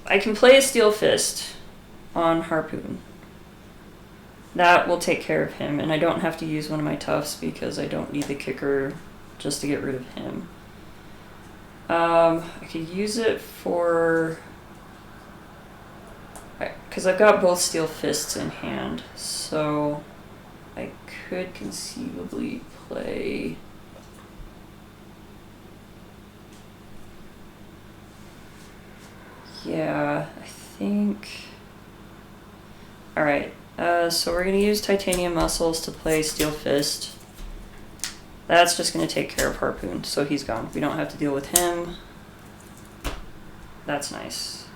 I can play a Steel Fist on Harpoon. That will take care of him, and I don't have to use one of my toughs because I don't need the kicker just to get rid of him. I could use it for... Because I've got both Steel Fists in hand, so I could conceivably play... Yeah, I think... Alright, so we're going to use Titanium Muscles to play Steel Fist. That's just going to take care of Harpoon, so he's gone. We don't have to deal with him. That's nice.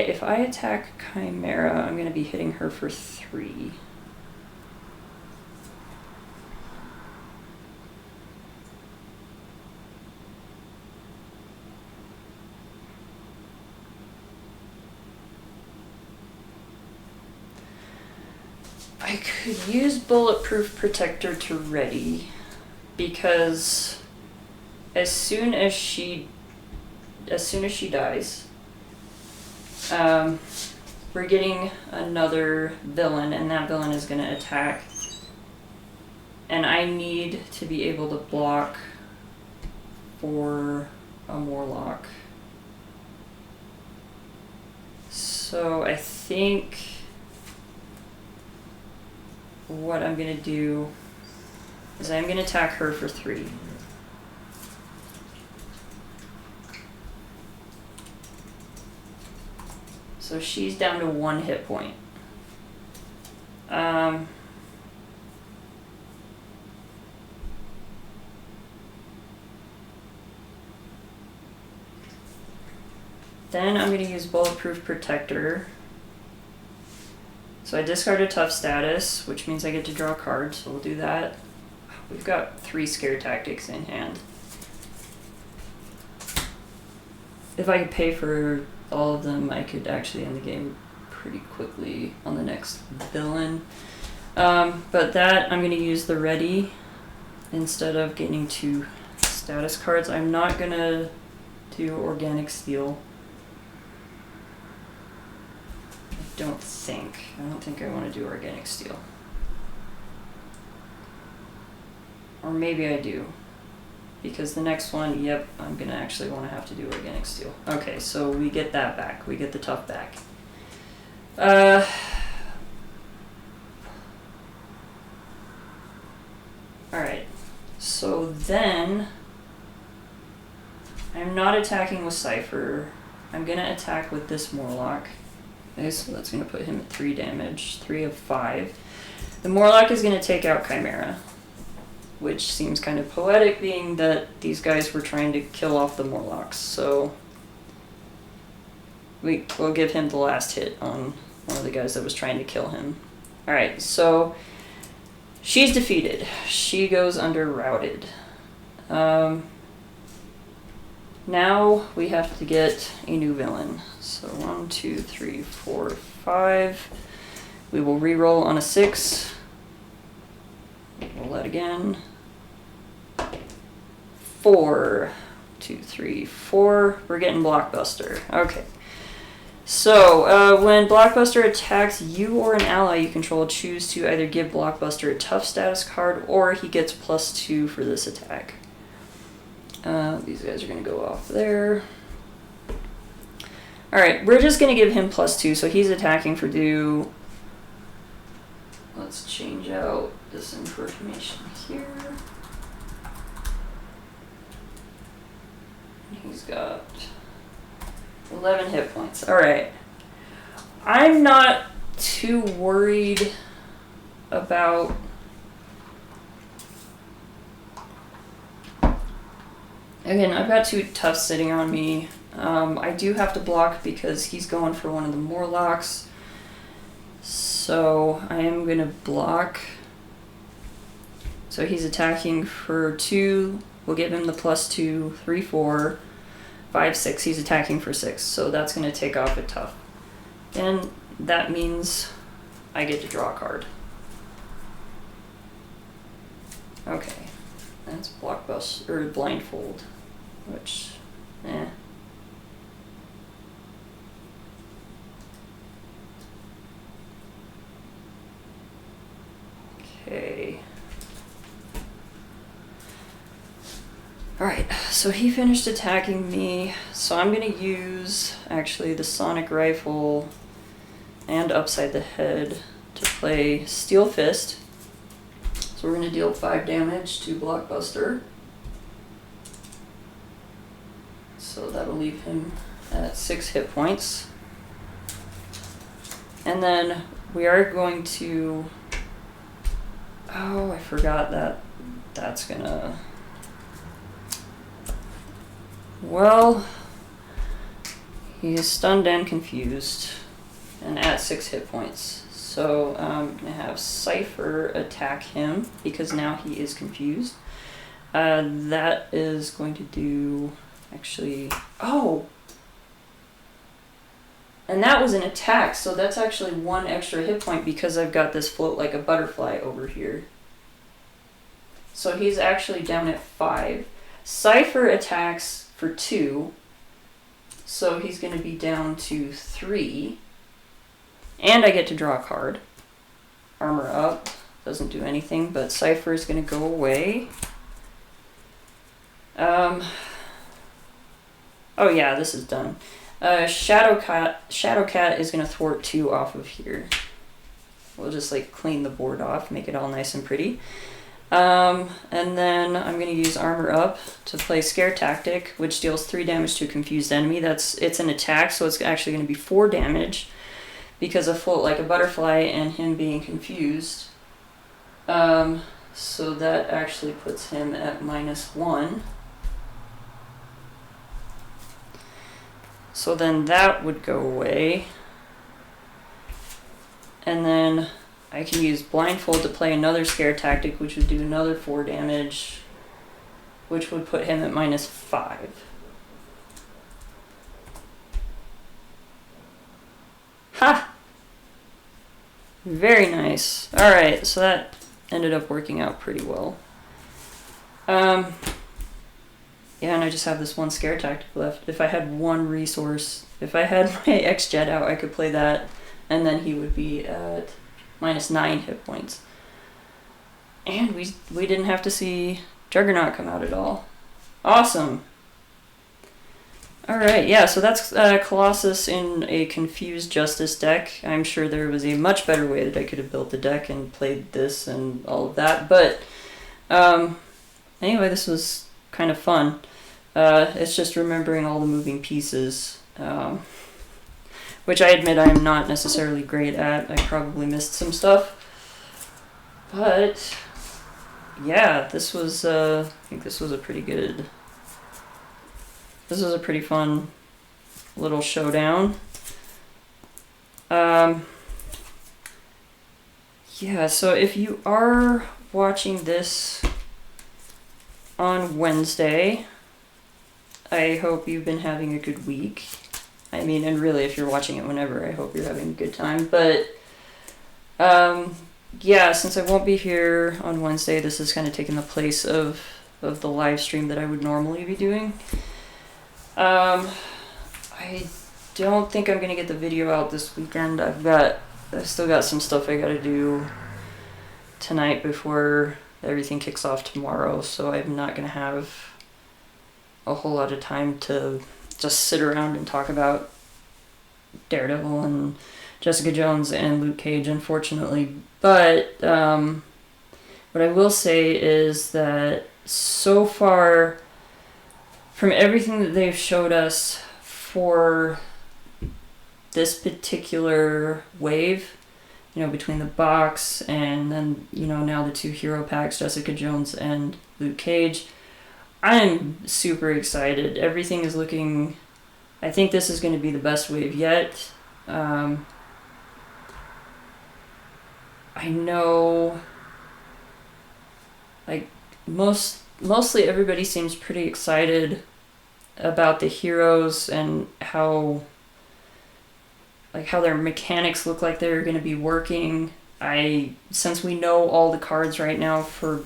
If I attack Chimera, I'm going to be hitting her for 3. I could use Bulletproof Protector to ready, because as soon as she dies, we're getting another villain, and that villain is going to attack, and I need to be able to block for a Morlock. So I think what I'm going to do is I'm going to attack her for 3. So she's down to 1 hit point. Then I'm going to use Bulletproof Protector. So So I discard a tough status, which means I get to draw a card, so we'll do that. We've got 3 scare tactics in hand. If I could pay for all of them, I could actually end the game pretty quickly on the next villain. But that, I'm going to use the ready instead of gaining 2 status cards. I'm not going to do organic steel. I don't think I want to do organic steel. Or maybe I do. Because the next one, yep, I'm going to actually want to have to do organic steel. Okay, so we get that back. We get the tough back. Alright, so then I'm not attacking with Cypher. I'm going to attack with this Morlock. Okay, so that's going to put him at 3 damage, 3 of 5. The Morlock is going to take out Chimera, which seems kind of poetic, being that these guys were trying to kill off the Morlocks. So we'll give him the last hit on one of the guys that was trying to kill him. Alright, so she's defeated. She goes under routed. Now we have to get a new villain. So 1, 2, 3, 4, 5. We will re-roll on a 6. Roll that again. 4. 2, 3, 4. We're getting Blockbuster. Okay. So, when Blockbuster attacks you or an ally you control, choose to either give Blockbuster a tough status card or he gets +2 for this attack. These guys are going to go off there. Alright, we're just going to give him +2, so he's attacking for due. Let's change out this information here. He's got 11 hit points. Alright. I'm not too worried about again, I've got 2 toughs sitting on me. I do have to block because he's going for one of the Morlocks. So I am going to block. So he's attacking for 2. We'll give him the +2, 3, 4, 5, 6. He's attacking for 6. So that's going to take off a tough. And that means I get to draw a card. Okay. That's Blockbuster, or Blindfold. Which, Okay. Alright, so he finished attacking me, so I'm going to use, actually, the Sonic Rifle and Upside the Head to play Steel Fist. So we're going to deal 5 damage to Blockbuster. So that'll leave him at 6 hit points. And then we are going to... Oh, I forgot that that's gonna... Well, he is stunned and confused, and at 6 hit points. So I'm gonna have Cypher attack him because now he is confused. That is going to do, actually, oh! And that was an attack, so that's actually 1 extra hit point because I've got this float like a butterfly over here. So he's actually down at 5. Cypher attacks for 2, so he's going to be down to 3. And I get to draw a card. Armor up, doesn't do anything, but Cypher is going to go away. Oh yeah, this is done. Shadowcat is going to thwart 2 off of here. We'll just like clean the board off, make it all nice and pretty. And then I'm going to use Armor Up to play Scare Tactic, which deals 3 damage to a confused enemy. It's an attack, so it's actually going to be 4 damage because of Float Like a Butterfly and him being confused. So that actually puts him at -1. So then that would go away. And then I can use Blindfold to play another scare tactic, which would do another 4 damage, which would put him at -5. Ha! Very nice. Alright, so that ended up working out pretty well. Yeah, and I just have this one scare tactic left. If I had one resource, if I had my X-Jet out, I could play that, and then he would be at -9 hit points. And we didn't have to see Juggernaut come out at all. Awesome. Alright, yeah, so that's Colossus in a Confused Justice deck. I'm sure there was a much better way that I could have built the deck and played this and all of that, but anyway, this was kind of fun. It's just remembering all the moving pieces, which I admit I am not necessarily great at. I probably missed some stuff, but yeah, this was I think this was a pretty good. This was a pretty fun little showdown. Yeah, so if you are watching this on Wednesday, I hope you've been having a good week. I mean, and really, if you're watching it whenever, I hope you're having a good time. But yeah, since I won't be here on Wednesday, this is kind of taking the place of the live stream that I would normally be doing. I don't think I'm gonna get the video out this weekend. I've still got some stuff I gotta do tonight before everything kicks off tomorrow, so I'm not gonna have a whole lot of time to just sit around and talk about Daredevil and Jessica Jones and Luke Cage, unfortunately. But what I will say is that so far, from everything that they've showed us for this particular wave, between the box and then, now the 2 hero packs, Jessica Jones and Luke Cage, I'm super excited. Everything is looking... I think this is going to be the best wave yet. I know, like, mostly everybody seems pretty excited about the heroes and how their mechanics look like they're going to be working. Since we know all the cards right now for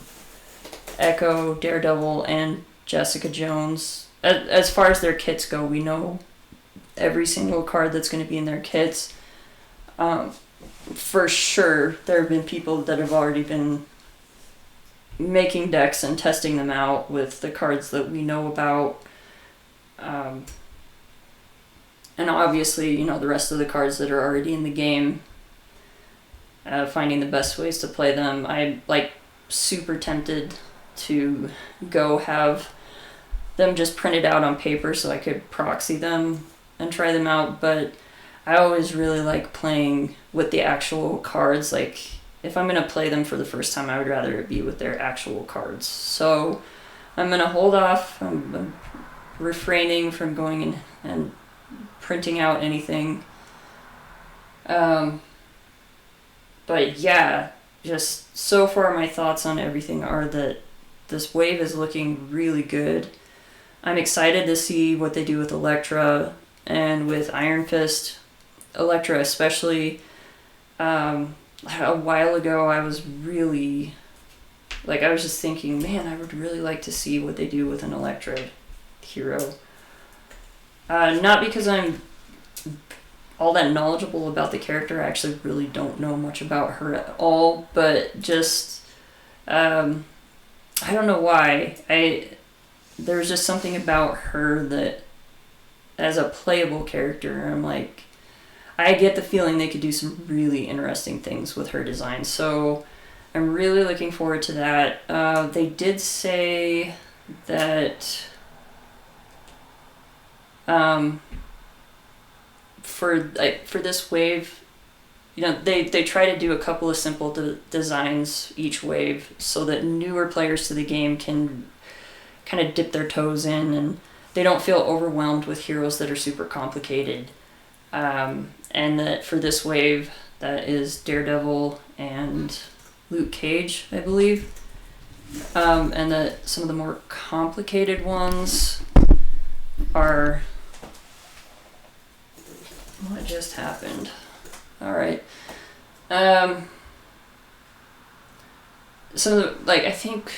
Echo, Daredevil, and Jessica Jones, as far as their kits go, we know every single card that's going to be in their kits. For sure, there have been people that have already been making decks and testing them out with the cards that we know about. And obviously, the rest of the cards that are already in the game, finding the best ways to play them. I'm super tempted to go have them just printed out on paper so I could proxy them and try them out, but I always really like playing with the actual cards. Like, if I'm going to play them for the first time, I would rather it be with their actual cards. So I'm going to hold off. I'm refraining from going in and printing out anything. But yeah, just so far my thoughts on everything are that this wave is looking really good. I'm excited to see what they do with Elektra and with Iron Fist. Elektra especially. A while ago I was really... I was just thinking, man, I would really like to see what they do with an Elektra hero. Not because I'm all that knowledgeable about the character. I actually really don't know much about her at all, but just... I don't know why. There was just something about her that, as a playable character, I'm like... I get the feeling they could do some really interesting things with her design, so I'm really looking forward to that. They did say that for this wave, they try to do a couple of simple designs each wave so that newer players to the game can kind of dip their toes in and they don't feel overwhelmed with heroes that are super complicated. And that for this wave, that is Daredevil and Luke Cage, I believe. And some of the more complicated ones are... What just happened? Alright. Some of the, like, I think...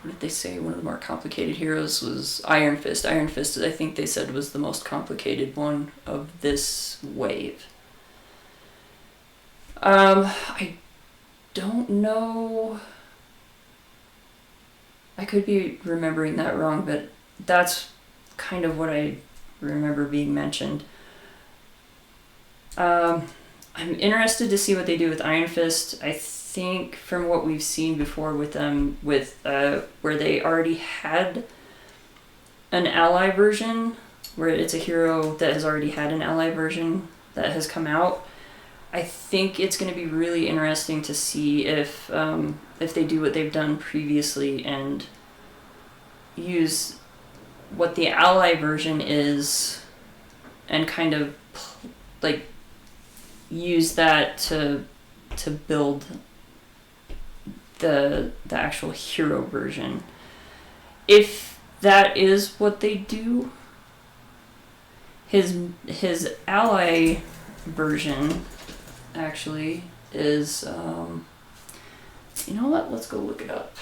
What did they say? One of the more complicated heroes was Iron Fist. Iron Fist, I think they said, was the most complicated one of this wave. I don't know. I could be remembering that wrong, but that's kind of what I remember being mentioned. I'm interested to see what they do with Iron Fist. I think from what we've seen before with them, where they already had an ally version, where it's a hero that has already had an ally version that has come out. I think it's going to be really interesting to see if they do what they've done previously and use what the ally version is and kind of like use that to build the actual hero version. If that is what they do, his ally version actually is you know what, let's go look it up.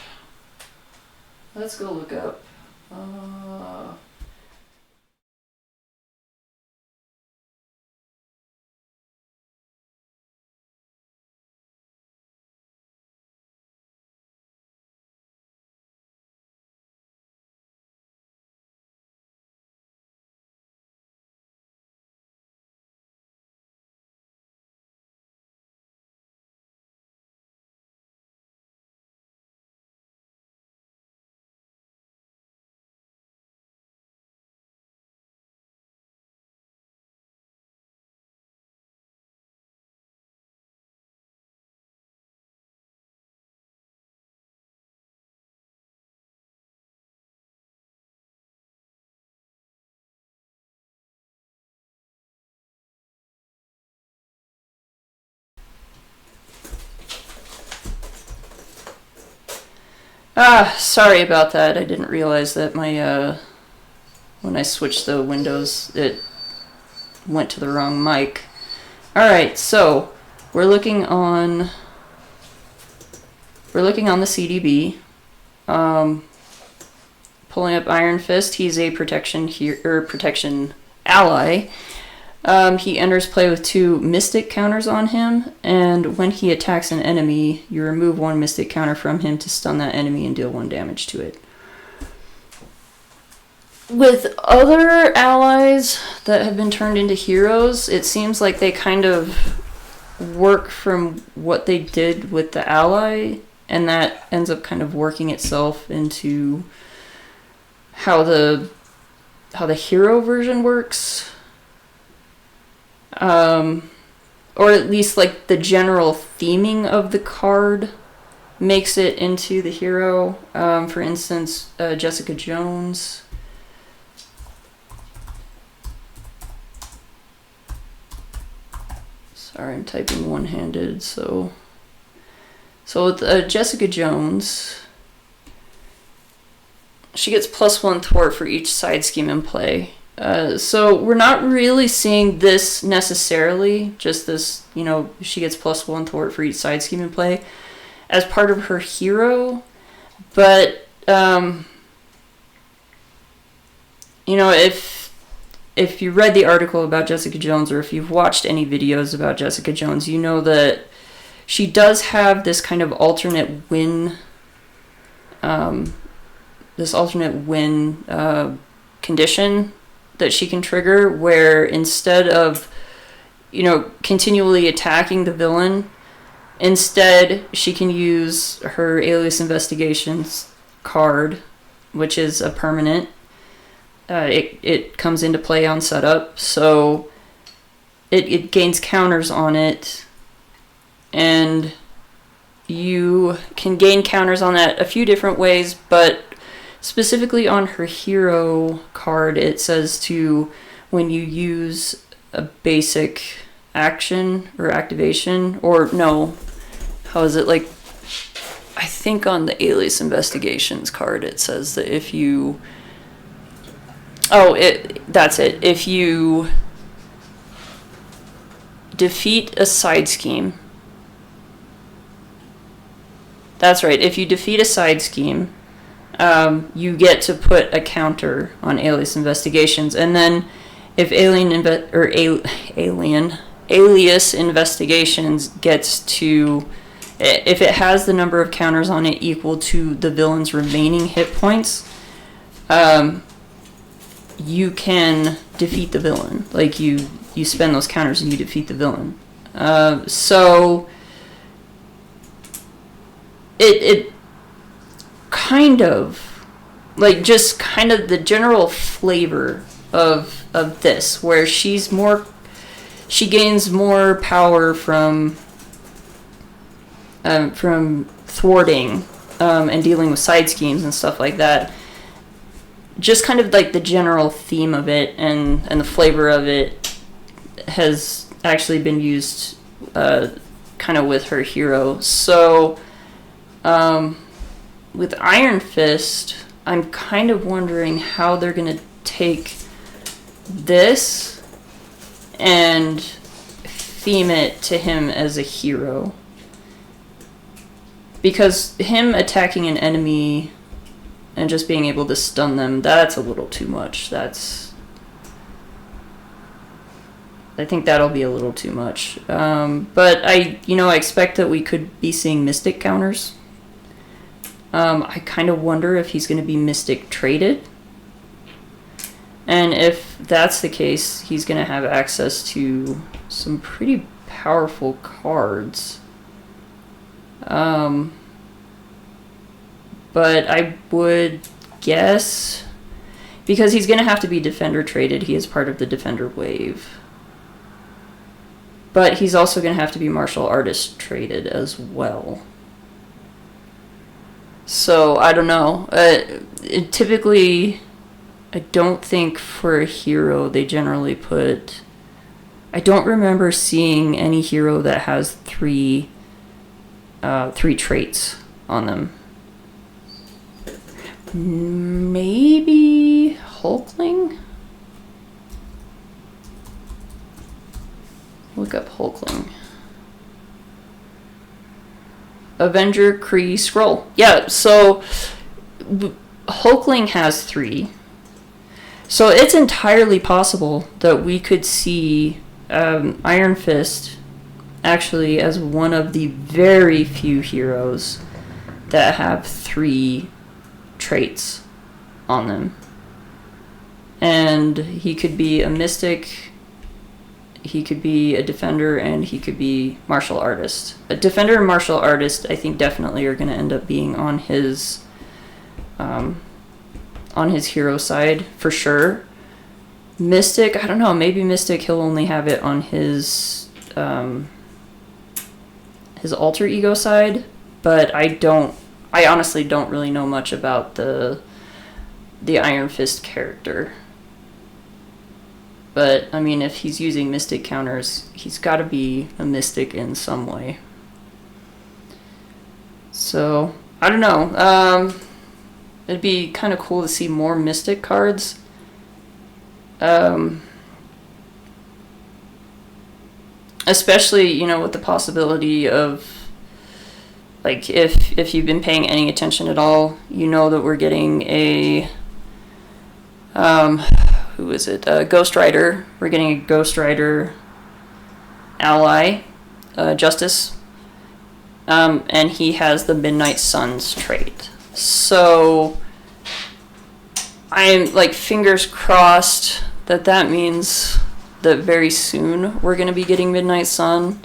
Sorry about that. I didn't realize that my when I switched the windows, it went to the wrong mic. Alright, so we're looking on the CDB. Pulling up Iron Fist, he's a protection ally. He enters play with 2 Mystic counters on him, and when he attacks an enemy, you remove 1 Mystic counter from him to stun that enemy and deal 1 damage to it. With other allies that have been turned into heroes, it seems like they kind of work from what they did with the ally, and that ends up kind of working itself into how the hero version works. Or at least like the general theming of the card makes it into the hero. For instance, Jessica Jones. Sorry, I'm typing one-handed, so with Jessica Jones, she gets +1 thwart for each side scheme in play. So we're not really seeing this necessarily, just this, she gets +1 thwart for each side scheme in play as part of her hero, but, if you read the article about Jessica Jones, or if you've watched any videos about Jessica Jones, you know that she does have this kind of alternate win, condition that she can trigger, where instead of, continually attacking the villain, instead she can use her Alias Investigations card, which is a permanent. It comes into play on setup, so it gains counters on it, and you can gain counters on that a few different ways, but specifically on her hero card, it says when you use a basic action or activation, or no, how is it, like, I think on the Alias Investigations card it says that if you, that's it, if you defeat a side scheme, that's right, if you defeat a side scheme, you get to put a counter on Alias Investigations, and then if Alias Investigations gets to, if it has the number of counters on it equal to the villain's remaining hit points, you can defeat the villain. Like, you spend those counters and you defeat the villain. So it kind of, like, just kind of the general flavor of this, where she gains more power from thwarting and dealing with side schemes and stuff like that. Just kind of like the general theme of it and the flavor of it has actually been used kind of with her hero. So with Iron Fist, I'm kind of wondering how they're going to take this and theme it to him as a hero. Because him attacking an enemy and just being able to stun them, that's a little too much. I think that'll be a little too much. But I expect that we could be seeing Mystic counters. I kind of wonder if he's going to be Mystic traded. And if that's the case, he's going to have access to some pretty powerful cards. But I would guess, because he's going to have to be Defender traded, he is part of the Defender wave. But he's also going to have to be Martial Artist traded as well. So, I don't know. Typically, I don't think for a hero they generally put... I don't remember seeing any hero that has three traits on them. Maybe Hulkling? Look up Hulkling. Avenger, Kree, Skrull. Yeah, so Hulkling has 3. So it's entirely possible that we could see Iron Fist actually as one of the very few heroes that have 3 traits on them. And he could be a Mystic, he could be a Defender, and he could be Martial Artist. A Defender and Martial Artist, I think, definitely are going to end up being on his hero side for sure. Mystic, I don't know, maybe Mystic he'll only have it on his alter ego side, but I honestly don't really know much about the Iron Fist character. But, I mean, if he's using Mystic counters, he's got to be a Mystic in some way. So, I don't know. It'd be kind of cool to see more Mystic cards. Especially, with the possibility of, like, if you've been paying any attention at all, you know that we're getting a... who is it? Ghost Rider. We're getting a Ghost Rider ally, Justice. And he has the Midnight Suns trait. So, I'm, like, fingers crossed that means that very soon we're going to be getting Midnight Sun.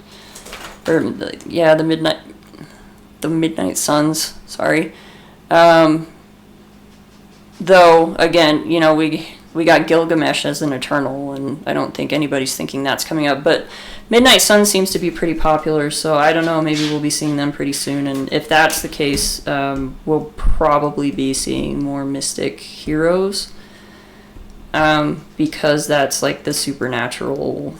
Or, yeah, the Midnight Suns, sorry. Though, again, we got Gilgamesh as an Eternal, and I don't think anybody's thinking that's coming up. But Midnight Sun seems to be pretty popular, so I don't know, maybe we'll be seeing them pretty soon. And if that's the case, we'll probably be seeing more Mystic heroes. Because that's like the supernatural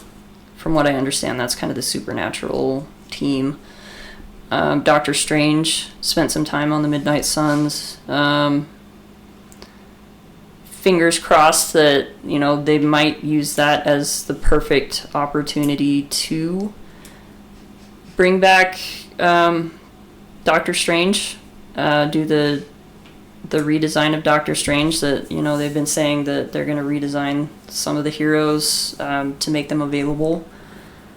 from what I understand, that's kind of the supernatural team. Doctor Strange spent some time on the Midnight Suns. Fingers crossed that, you know, they might use that as the perfect opportunity to bring back Doctor Strange, do the redesign of Doctor Strange. That, you know, they've been saying that they're going to redesign some of the heroes to make them available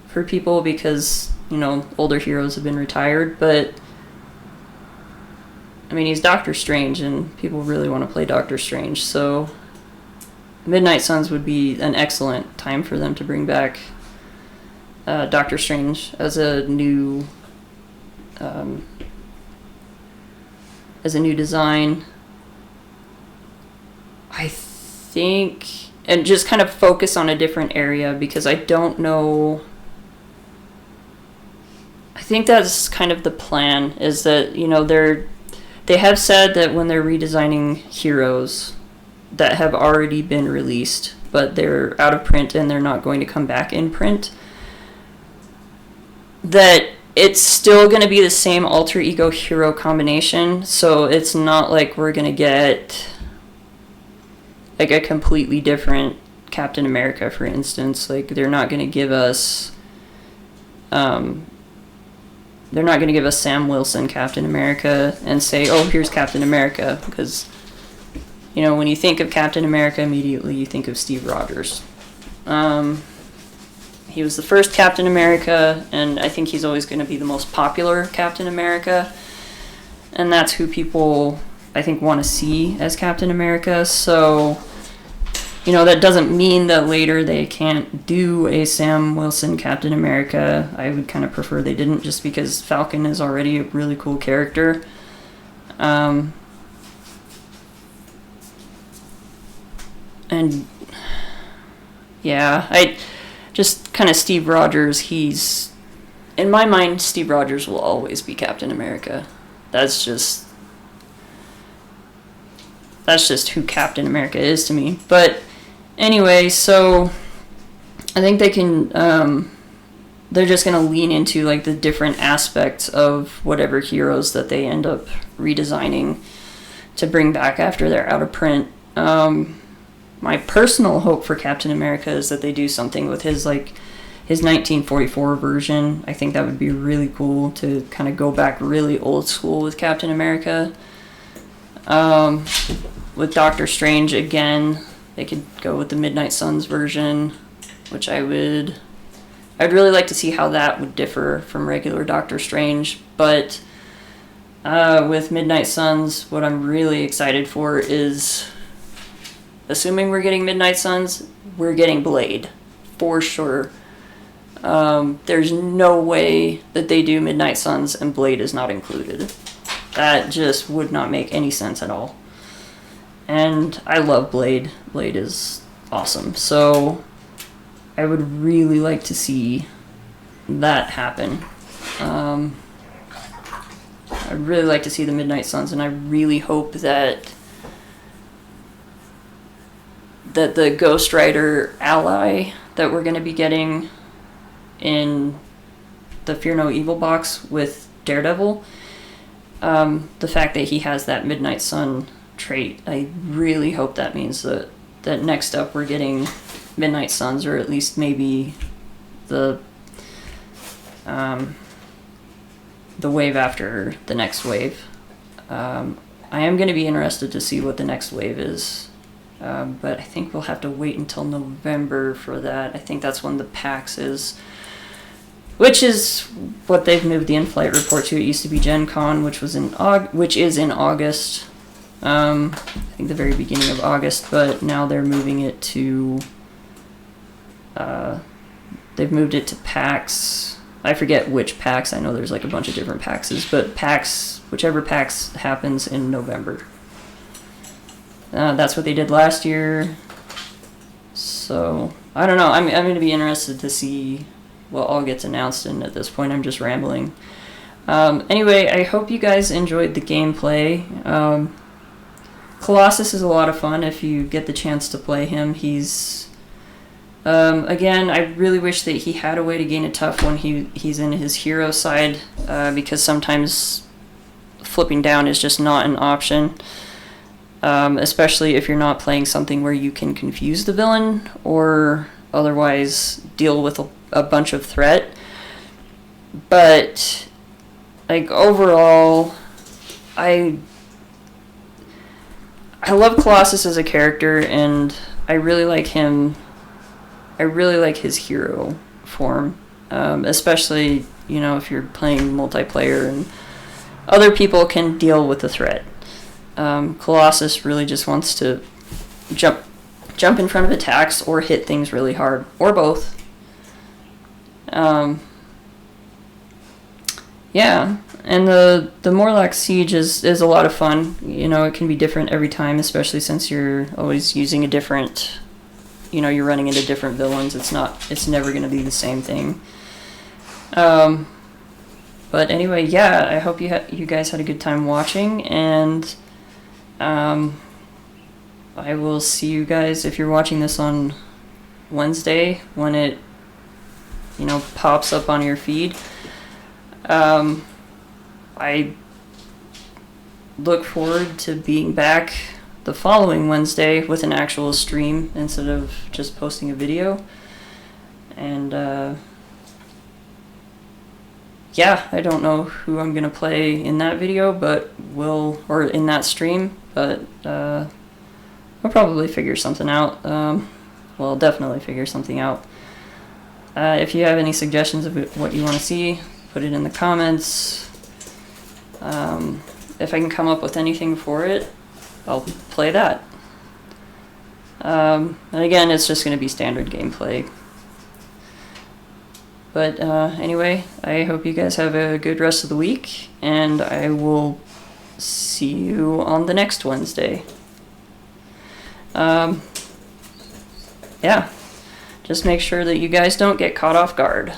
for people because, you know, older heroes have been retired. But I mean, he's Doctor Strange, and people really want to play Doctor Strange, so Midnight Suns would be an excellent time for them to bring back Doctor Strange as a new design. I think, and just kind of focus on a different area, because I don't know. I think that's kind of the plan, is that, you know, they have said that when they're redesigning heroes that have already been released, but they're out of print and they're not going to come back in print, that it's still going to be the same alter ego hero combination. So it's not like we're going to get like a completely different Captain America, for instance. Like, they're not going to give us Sam Wilson Captain America and say, oh, here's Captain America, because, you know, when you think of Captain America, immediately you think of Steve Rogers. He was the first Captain America, and I think he's always going to be the most popular Captain America, and that's who people, I think, want to see as Captain America. So, you know, that doesn't mean that later they can't do a Sam Wilson Captain America. I would kind of prefer they didn't, just because Falcon is already a really cool character. And yeah, I just kind of Steve Rogers, he's, in my mind, Steve Rogers will always be Captain America. That's just who Captain America is to me. But anyway, so I think they can, they're just going to lean into like the different aspects of whatever heroes that they end up redesigning to bring back after they're out of print. My personal hope for Captain America is that they do something with his 1944 version. I think that would be really cool to kind of go back really old school with Captain America. With Doctor Strange, again, they could go with the Midnight Suns version, which I'd really like to see how that would differ from regular Doctor Strange. But with Midnight Suns, what I'm really excited for is, assuming we're getting Midnight Suns, we're getting Blade, for sure. There's no way that they do Midnight Suns and Blade is not included. That just would not make any sense at all. And I love Blade. Blade is awesome. So I would really like to see that happen. I'd really like to see the Midnight Suns, and I really hope that the Ghost Rider ally that we're going to be getting in the Fear No Evil box with Daredevil, the fact that he has that Midnight Sun trait, I really hope that means that next up we're getting Midnight Suns, or at least maybe the wave after the next wave. I am going to be interested to see what the next wave is. But I think we'll have to wait until November for that. I think that's when the PAX is, which is what they've moved the in-flight report to. It used to be Gen Con, which is in August. I think the very beginning of August, but now they're moving it to, they've moved it to PAX. I forget which PAX. I know there's like a bunch of different PAXs, but PAX, whichever PAX happens in November. That's what they did last year. So, I don't know. I'm going to be interested to see what all gets announced, and at this point I'm just rambling. Anyway, I hope you guys enjoyed the gameplay. Colossus is a lot of fun if you get the chance to play him. He's Again, I really wish that he had a way to gain a tough when he's in his hero side, because sometimes flipping down is just not an option, especially if you're not playing something where you can confuse the villain or otherwise deal with a bunch of threat. But like overall, I love Colossus as a character, and I really like him. I really like his hero form, especially, you know, if you're playing multiplayer and other people can deal with the threat. Colossus really just wants to jump in front of attacks or hit things really hard, or both. Yeah, and the Morlock siege is a lot of fun. You know, it can be different every time, especially since you're always using a different, you know, you're running into different villains. It's never going to be the same thing. But anyway, yeah, I hope you guys had a good time watching, and I will see you guys if you're watching this on Wednesday when it, you know, pops up on your feed. I look forward to being back the following Wednesday with an actual stream instead of just posting a video. And yeah, I don't know who I'm gonna play in that video, or in that stream, but I'll probably figure something out. Well, definitely figure something out. If you have any suggestions of what you want to see, put it in the comments. If I can come up with anything for it, I'll play that. And again, it's just going to be standard gameplay. But anyway, I hope you guys have a good rest of the week, and I will see you on the next Wednesday. Yeah, just make sure that you guys don't get caught off guard.